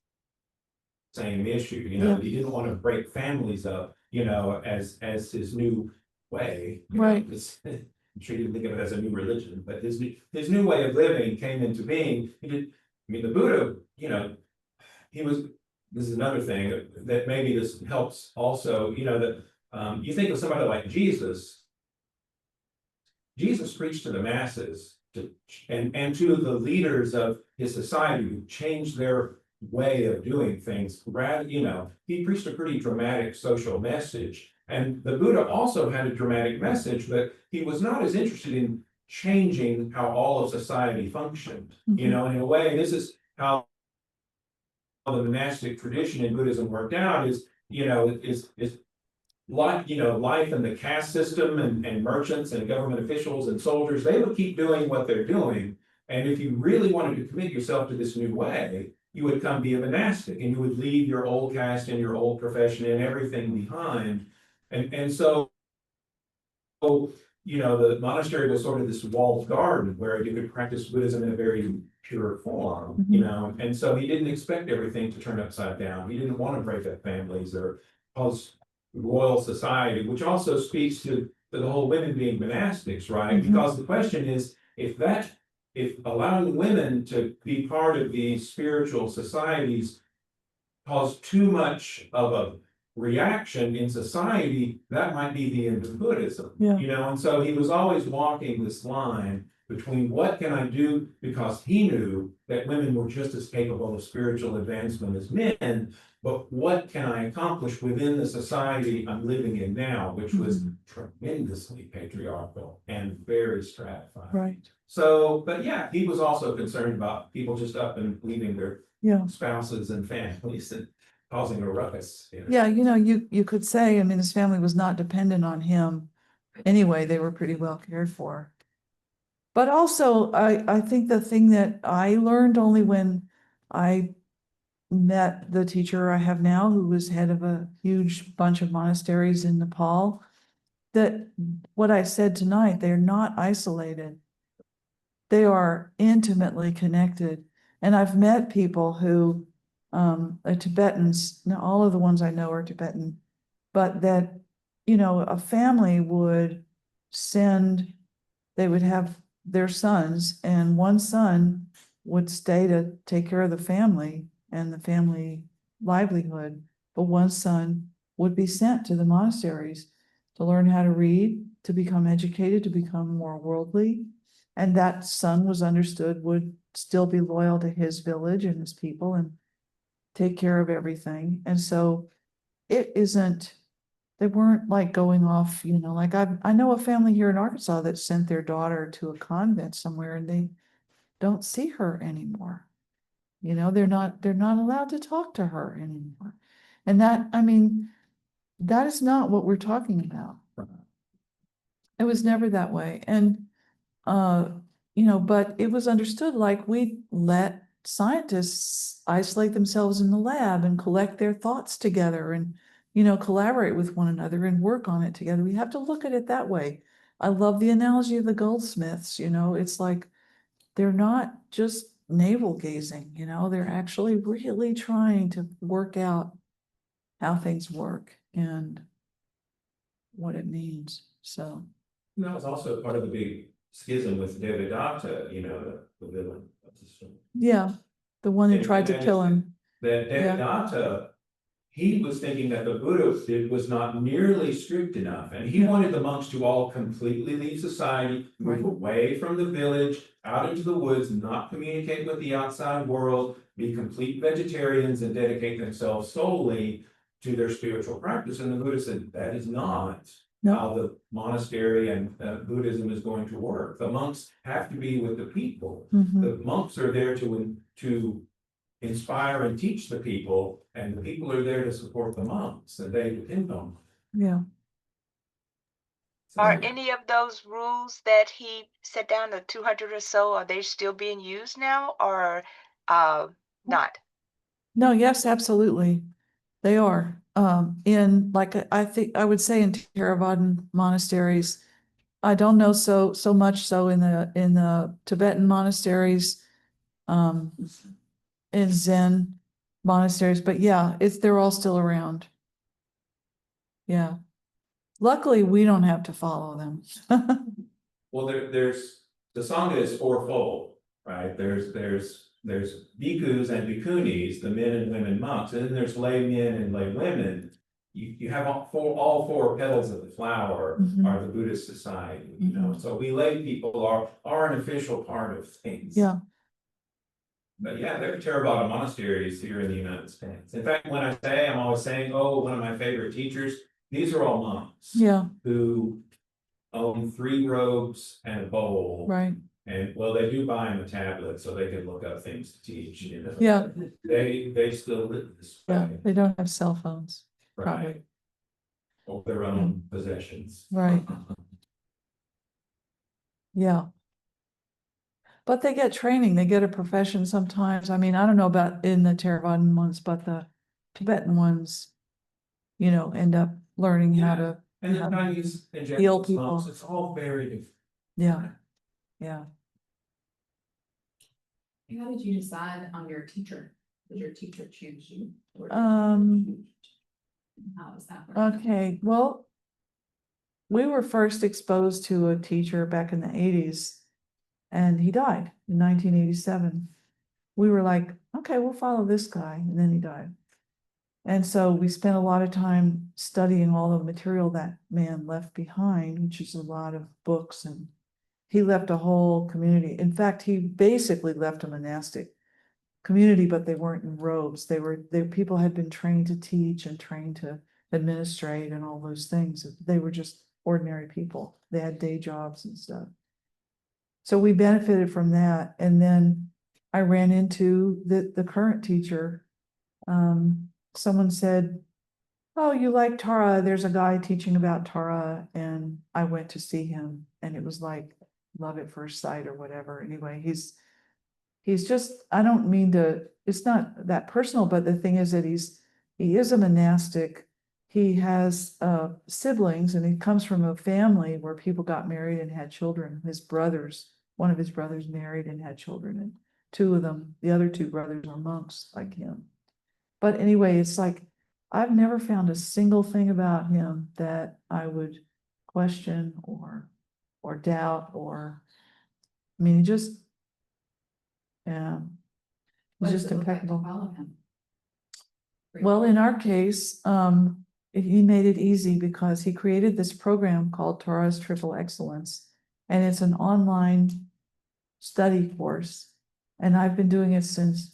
Speaker 2: same issue,
Speaker 1: Yeah.
Speaker 2: he didn't want to break families up, as his new way.
Speaker 1: Right.
Speaker 2: I'm sure he didn't think of it as a new religion, but his new way of living came into being. The Buddha, this is another thing that maybe this helps also, that you think of somebody like Jesus. Jesus preached to the masses and to the leaders of his society who changed their way of doing things. He preached a pretty dramatic social message. And the Buddha also had a dramatic message, but he was not as interested in changing how all of society functioned. In a way, this is how the monastic tradition in Buddhism worked out is like, life in the caste system and merchants and government officials and soldiers, they would keep doing what they're doing. And if you really wanted to commit yourself to this new way, you would come be a monastic and you would leave your old caste and your old profession and everything behind. And so, the monastery was sort of this walled garden where you could practice Buddhism in a very pure form, and so he didn't expect everything to turn upside down. He didn't want to break up families or cause royal society, which also speaks to the whole women being monastics, right? Because the question is, if allowing women to be part of these spiritual societies cause too much of a reaction in society, that might be the end of Buddhism.
Speaker 1: Yeah.
Speaker 2: And so he was always walking this line between what can I do, because he knew that women were just as capable of spiritual advancement as men, but what can I accomplish within the society I'm living in now, which was tremendously patriarchal and very stratified.
Speaker 1: Right.
Speaker 2: So, but yeah, he was also concerned about people just up and leaving their
Speaker 1: Yeah.
Speaker 2: spouses and families and causing a ruckus.
Speaker 1: Yeah, you could say, his family was not dependent on him. Anyway, they were pretty well cared for. But also, I think the thing that I learned only when I met the teacher I have now, who was head of a huge bunch of monasteries in Nepal, that what I said tonight, they're not isolated. They are intimately connected. And I've met people who, are Tibetans, now all of the ones I know are Tibetan, but that, a family would send, they would have their sons, and one son would stay to take care of the family and the family livelihood. But one son would be sent to the monasteries to learn how to read, to become educated, to become more worldly. And that son was understood would still be loyal to his village and his people and take care of everything. And so it isn't, they weren't like going off, like I know a family here in Arkansas that sent their daughter to a convent somewhere and they don't see her anymore. They're not allowed to talk to her anymore. And that, I mean, that is not what we're talking about. It was never that way. And, but it was understood, like we let scientists isolate themselves in the lab and collect their thoughts together and, collaborate with one another and work on it together. We have to look at it that way. I love the analogy of the goldsmiths, it's like they're not just navel gazing, they're actually really trying to work out how things work and what it means. So,
Speaker 2: And that was also part of the big schism with Devadatta, the villain of the story.
Speaker 1: yeah, the one who
Speaker 2: And-
Speaker 1: tried to
Speaker 2: and
Speaker 1: kill him.
Speaker 2: That
Speaker 1: Yeah.
Speaker 2: Devadatta, he was thinking that the Buddha was not nearly strict enough, and he
Speaker 1: Yeah.
Speaker 2: wanted the monks to all completely leave society, move
Speaker 1: Right.
Speaker 2: away from the village, out into the woods, not communicate with the outside world, be complete vegetarians and dedicate themselves solely to their spiritual practice. And the Buddha said, that is not
Speaker 1: No.
Speaker 2: how the monastery and Buddhism is going to work. The monks have to be with the people.
Speaker 1: Mhm.
Speaker 2: The monks are there to inspire and teach the people, and the people are there to support the monks, and they depend on them.
Speaker 1: Yeah.
Speaker 2: So-
Speaker 7: Are any of those rules that he set down, the 200 or so, are they still being used now or not?
Speaker 1: No, yes, absolutely. They are. In like I think I would say in Theravadan monasteries, I don't know so much so in the Tibetan monasteries, in Zen monasteries, but yeah, they're all still around. Yeah. Luckily, we don't have to follow them.
Speaker 2: Well, there's, the Sangha is fourfold, right? There's bhikkhus and bhikkhunis, the men and women monks, and then there's lay men and lay women. You have all four petals of the flower
Speaker 1: Mhm.
Speaker 2: are the Buddhist society, so we lay people are an official part of things.
Speaker 1: Yeah.
Speaker 2: But yeah, there are Theravada monasteries here in the United States. In fact, when I say, I'm always saying, oh, one of my favorite teachers, these are all monks.
Speaker 1: Yeah.
Speaker 2: Who own 3 robes and a bowl.
Speaker 1: Right.
Speaker 2: And well, they do buy them a tablet so they can look up things to teach,
Speaker 1: Yeah.
Speaker 2: They still live this
Speaker 1: Yeah.
Speaker 2: way,
Speaker 1: They don't have cell phones. Probably.
Speaker 2: right? Or their own possessions.
Speaker 1: Right. Yeah. But they get training, they get a profession sometimes. I mean, I don't know about in the Theravadan ones, but the Tibetan ones, end up learning how to,
Speaker 2: And the Chinese and
Speaker 1: Heal
Speaker 2: Japanese
Speaker 1: people.
Speaker 2: monks, it's all very different.
Speaker 1: yeah, yeah.
Speaker 9: How did you decide on your teacher? Did your teacher choose you? Or did
Speaker 1: Um,
Speaker 9: you choose? How was that? work?
Speaker 1: Okay, well, we were first exposed to a teacher back in the 80s, and he died in 1987. We were like, okay, we'll follow this guy, and then he died. And so we spent a lot of time studying all the material that man left behind, which is a lot of books, and he left a whole community. In fact, he basically left a monastic community, but they weren't in robes. People had been trained to teach and trained to administrate and all those things. They were just ordinary people. They had day jobs and stuff. So we benefited from that. And then I ran into the current teacher. Someone said, oh, you like Tara? There's a guy teaching about Tara. And I went to see him, and it was like love at first sight or whatever. Anyway, he's just, I don't mean to it's not that personal, but the thing is that he is a monastic. He has siblings, and he comes from a family where people got married and had children. One of his brothers married and had children, and the other two brothers are monks like him. But anyway, it's like, I've never found a single thing about him that I would question or doubt, I mean, he just, yeah,
Speaker 9: What
Speaker 1: he's
Speaker 9: does
Speaker 1: just
Speaker 9: it look like to
Speaker 1: impeccable.
Speaker 9: follow him?
Speaker 1: Well, in our case, he made it easy because he created this program called Torah's Triple Excellence, and it's an online study course. And I've been doing it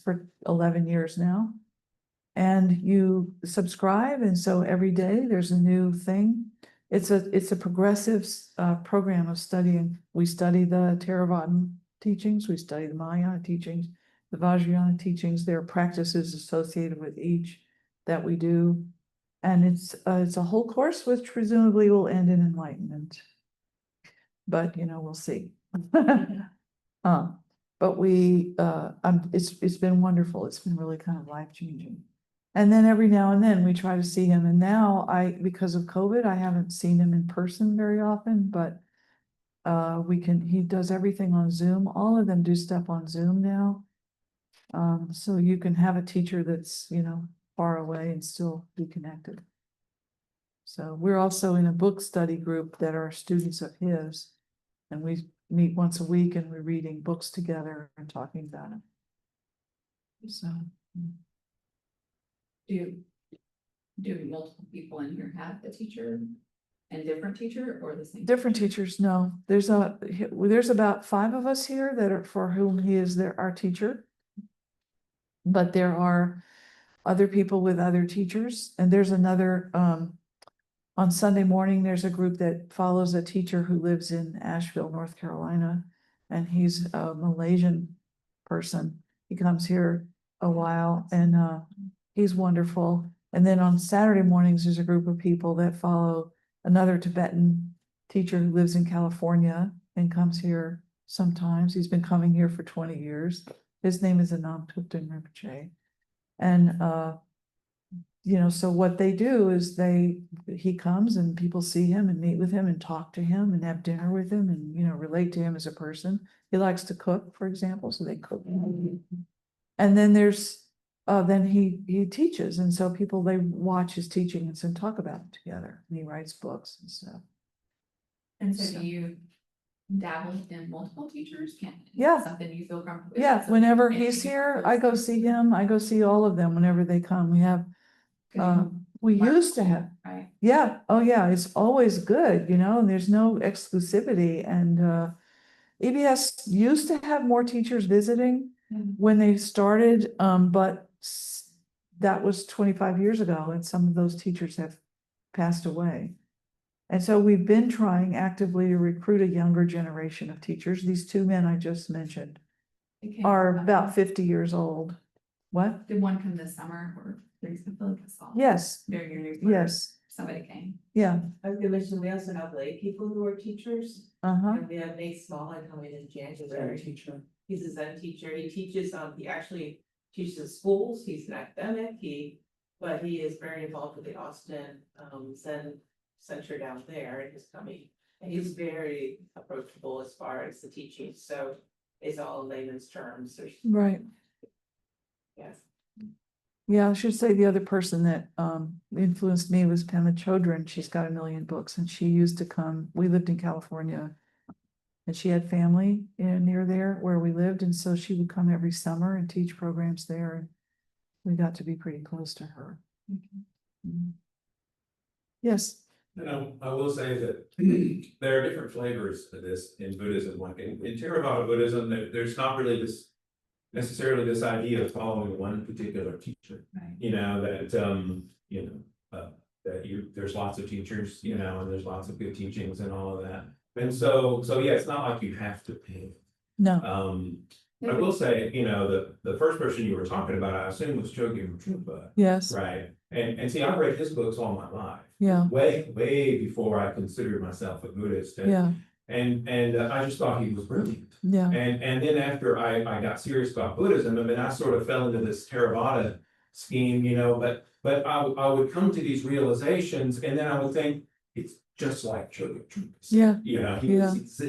Speaker 1: for 11 years now. And you subscribe, and so every day there's a new thing. It's a progressive program of studying. We study the Theravada teachings, we study the Mahayana teachings, the Vajrayana teachings. There are practices associated with each that we do. And it's a whole course which presumably will end in enlightenment. But we'll see. But it's been wonderful. It's been really kind of life-changing. And then every now and then we try to see him. And now because of COVID, I haven't seen him in person very often, but he does everything on Zoom. All of them do stuff on Zoom now. So you can have a teacher that's, far away and still be connected. So we're also in a book study group that are students of his, and we meet once a week and we're reading books together and talking about them. So.
Speaker 9: Do multiple people in here have the teacher and different teacher or the same?
Speaker 1: Different teachers, no. There's about 5 of us here that are for whom he is our teacher. But there are other people with other teachers, and there's another, on Sunday morning, there's a group that follows a teacher who lives in Asheville, North Carolina, and he's a Malaysian person. He comes here a while, and he's wonderful. And then on Saturday mornings, there's a group of people that follow another Tibetan teacher who lives in California and comes here sometimes. He's been coming here for 20 years. His name is Anam Thupten Rinpoche. And so what they do is he comes and people see him and meet with him and talk to him and have dinner with him and, relate to him as a person. He likes to cook, for example, so they cook. And then then he teaches. And so they watch his teachings and talk about it together. And he writes books and stuff.
Speaker 9: And so do you dabble in multiple teachers?
Speaker 1: Yeah.
Speaker 9: Something you feel comfortable with?
Speaker 1: Yeah, whenever he's here, I go see him. I go see all of them whenever they come. We have, we used to have,
Speaker 9: right?
Speaker 1: Yeah, oh yeah, it's always good, and there's no exclusivity. And EBS used to have more teachers visiting when they started, but that was 25 years ago, and some of those teachers have passed away. And so we've been trying actively to recruit a younger generation of teachers. These 2 men I just mentioned are about 50 years old. What?
Speaker 9: Did one come this summer or I feel like I saw?
Speaker 1: Yes.
Speaker 9: During your new.
Speaker 1: Yes.
Speaker 9: Somebody came.
Speaker 1: Yeah.
Speaker 10: I was gonna mention, we also have lay people who are teachers. And we have Nate Smallman coming in January.
Speaker 5: Teacher.
Speaker 10: He's a Zen teacher. He teaches, he actually teaches in schools. He's an academic. But he is very involved with the Austin, Zen Center down there, and he's coming. And he's very approachable as far as the teaching, so it's all in layman's terms.
Speaker 1: Right.
Speaker 10: Yes.
Speaker 1: Yeah, I should say the other person that influenced me was Pema Chodron. She's got 1 million books, and she used to come. We lived in California, and she had family near there where we lived, and so she would come every summer and teach programs there. And we got to be pretty close to her. Yes.
Speaker 2: I will say that there are different flavors to this in Buddhism. Like in Theravada Buddhism, there's not really necessarily this idea of following one particular teacher.
Speaker 9: Right.
Speaker 2: There's lots of teachers, and there's lots of good teachings and all of that. And so yeah, it's not like you have to pick.
Speaker 1: No.
Speaker 2: I will say, the first person you were talking about, I assume was Chogyam Trungpa.
Speaker 1: Yes.
Speaker 2: Right. And see, I've read his books all my life.
Speaker 1: Yeah.
Speaker 2: Way before I considered myself a Buddhist.
Speaker 1: Yeah.
Speaker 2: And I just thought he was brilliant.
Speaker 1: Yeah,
Speaker 2: And then after I got serious about Buddhism, and then I sort of fell into this Theravada scheme, but I would come to these realizations, and then I would think, it's just like Chogyam Trungpa said.
Speaker 1: Yeah,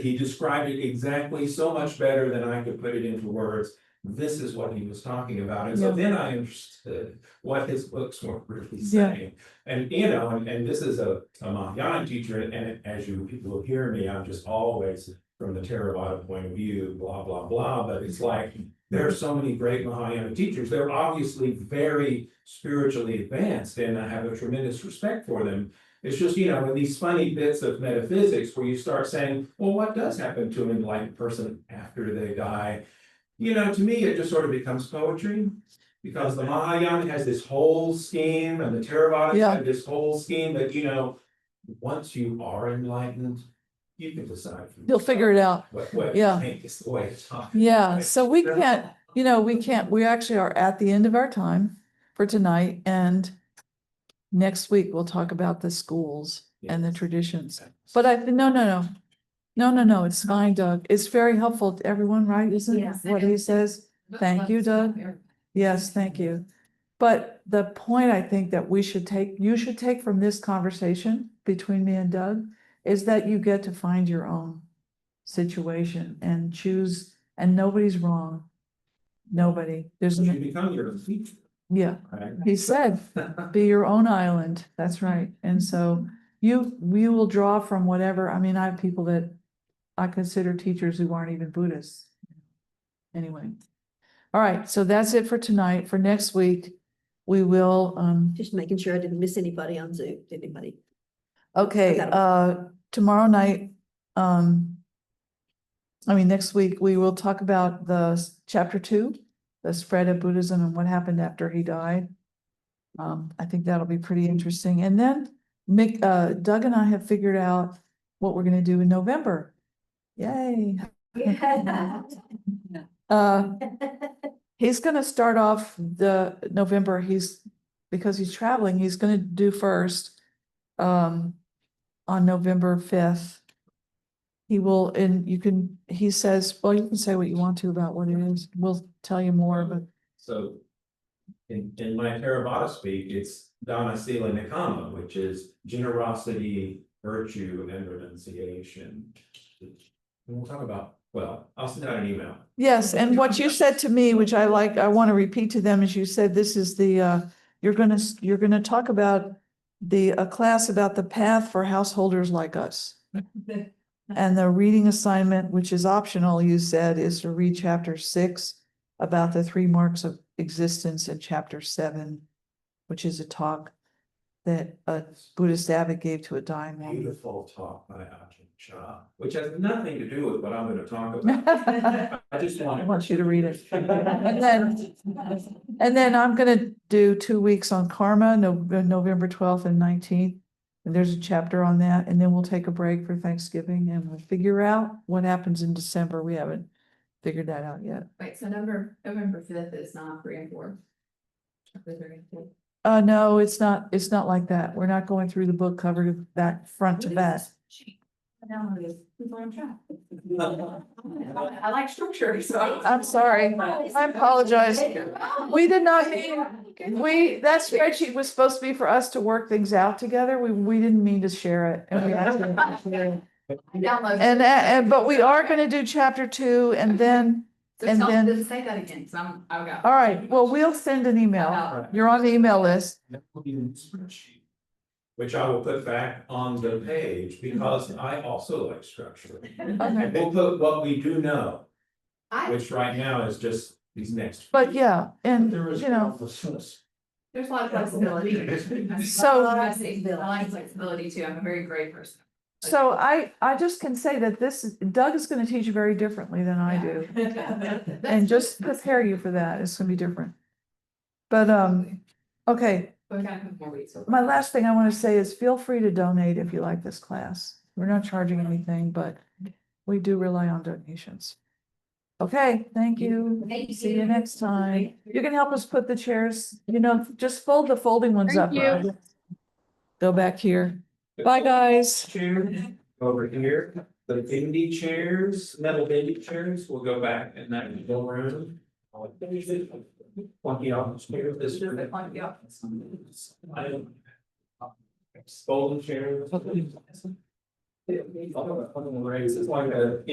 Speaker 2: He described it exactly so much better than I could put it into words. This is what he was talking about, and so
Speaker 1: Yeah.
Speaker 2: then I understood what his books were really
Speaker 1: Yeah.
Speaker 2: saying. And this is a Mahayana teacher, and as you people will hear me, I'm just always from the Theravada point of view, blah, blah, blah, but it's like, there are so many great Mahayana teachers. They're obviously very spiritually advanced, and I have a tremendous respect for them. It's just, in these funny bits of metaphysics where you start saying, well, what does happen to an enlightened person after they die? To me, it just sort of becomes poetry, because the Mahayana has this whole scheme, and the Theravada
Speaker 1: Yeah.
Speaker 2: have this whole scheme that, once you are enlightened, you can decide. for
Speaker 1: you'll figure it out.
Speaker 2: what
Speaker 1: Yeah.
Speaker 2: you think is the way to talk.
Speaker 1: Yeah, so we can't, we actually are at the end of our time for tonight, and next week we'll talk about the schools and the traditions. But no, it's fine, Doug. It's very helpful to everyone, right? Isn't it
Speaker 3: Yes.
Speaker 1: what he says? Thank you, Doug. Yes, thank you. But the point I think that you should take from this conversation between me and Doug is that you get to find your own situation and choose, and nobody's wrong. Nobody, there's,
Speaker 2: You become your own teacher,
Speaker 1: yeah,
Speaker 2: right?
Speaker 1: he said, be your own island. That's right. And so you will draw from whatever, I mean, I have people that I consider teachers who aren't even Buddhists. Anyway. All right, so that's it for tonight. For next week, we will,
Speaker 4: Just making sure I didn't miss anybody on Zoom, anybody.
Speaker 1: okay, tomorrow night, next week, we will talk about chapter 2, the spread of Buddhism and what happened after he died. I think that'll be pretty interesting. And then Doug and I have figured out what we're gonna do in November. Yay. He's gonna start off the November, because he's traveling, he's gonna do first, on November 5th. He will, and he says, well, you can say what you want to about what it is. We'll tell you more, but
Speaker 2: So in my Theravada speak, it's Dana Sila Nikama, which is generosity, virtue, and renunciation. And we'll talk about, I'll send out an email.
Speaker 1: yes, and what you said to me, which I want to repeat to them, is you said this is you're gonna talk about a class about the path for householders like us. And the reading assignment, which is optional, you said, is to read chapter 6 about the 3 marks of existence, and chapter 7, which is a talk that a Buddhist abbot gave to a dying woman.
Speaker 2: Beautiful talk by Ajahn Chah, which has nothing to do with what I'm gonna talk about. I just
Speaker 1: I
Speaker 2: want
Speaker 1: want you to read it. And then I'm gonna do 2 weeks on karma, November 12th and 19th. And there's a chapter on that, and then we'll take a break for Thanksgiving, and we'll figure out what happens in December. We haven't figured that out yet.
Speaker 9: Wait, so November 5th is not 3 and 4.
Speaker 1: No, it's not like that. We're not going through the book cover to back, front to back.
Speaker 9: I like structure, so.
Speaker 1: I'm sorry. I apologize. We did not, that spreadsheet was supposed to be for us to work things out together. We didn't mean to share it. And we actually, but we are gonna do chapter 2, and then,
Speaker 9: Say that again, so I've got.
Speaker 1: all right, well, we'll send an email. You're on the email list.
Speaker 2: that will be in the spreadsheet, which I will put back on the page, because I also like structure. And we'll put what we do know, which right now is just these next.
Speaker 1: But yeah, and
Speaker 5: There is.
Speaker 1: you know,
Speaker 9: There's a lot of flexibility.
Speaker 1: So-
Speaker 9: I like flexibility too. I'm a very great person.
Speaker 1: so I just can say that Doug is gonna teach you very differently than I do. And just prepare you for that. It's gonna be different. But, okay,
Speaker 9: But we got a couple more weeks.
Speaker 1: my last thing I want to say is feel free to donate if you like this class. We're not charging anything, but we do rely on donations. Okay, thank you. See you next time. You can help us put the chairs, just fold the folding ones up.
Speaker 9: Thank you.
Speaker 1: Go back here. Bye, guys.
Speaker 2: Over here. The baby chairs, metal baby chairs will go back in that middle room. Funky office chair, this. Folding chair. It's like a.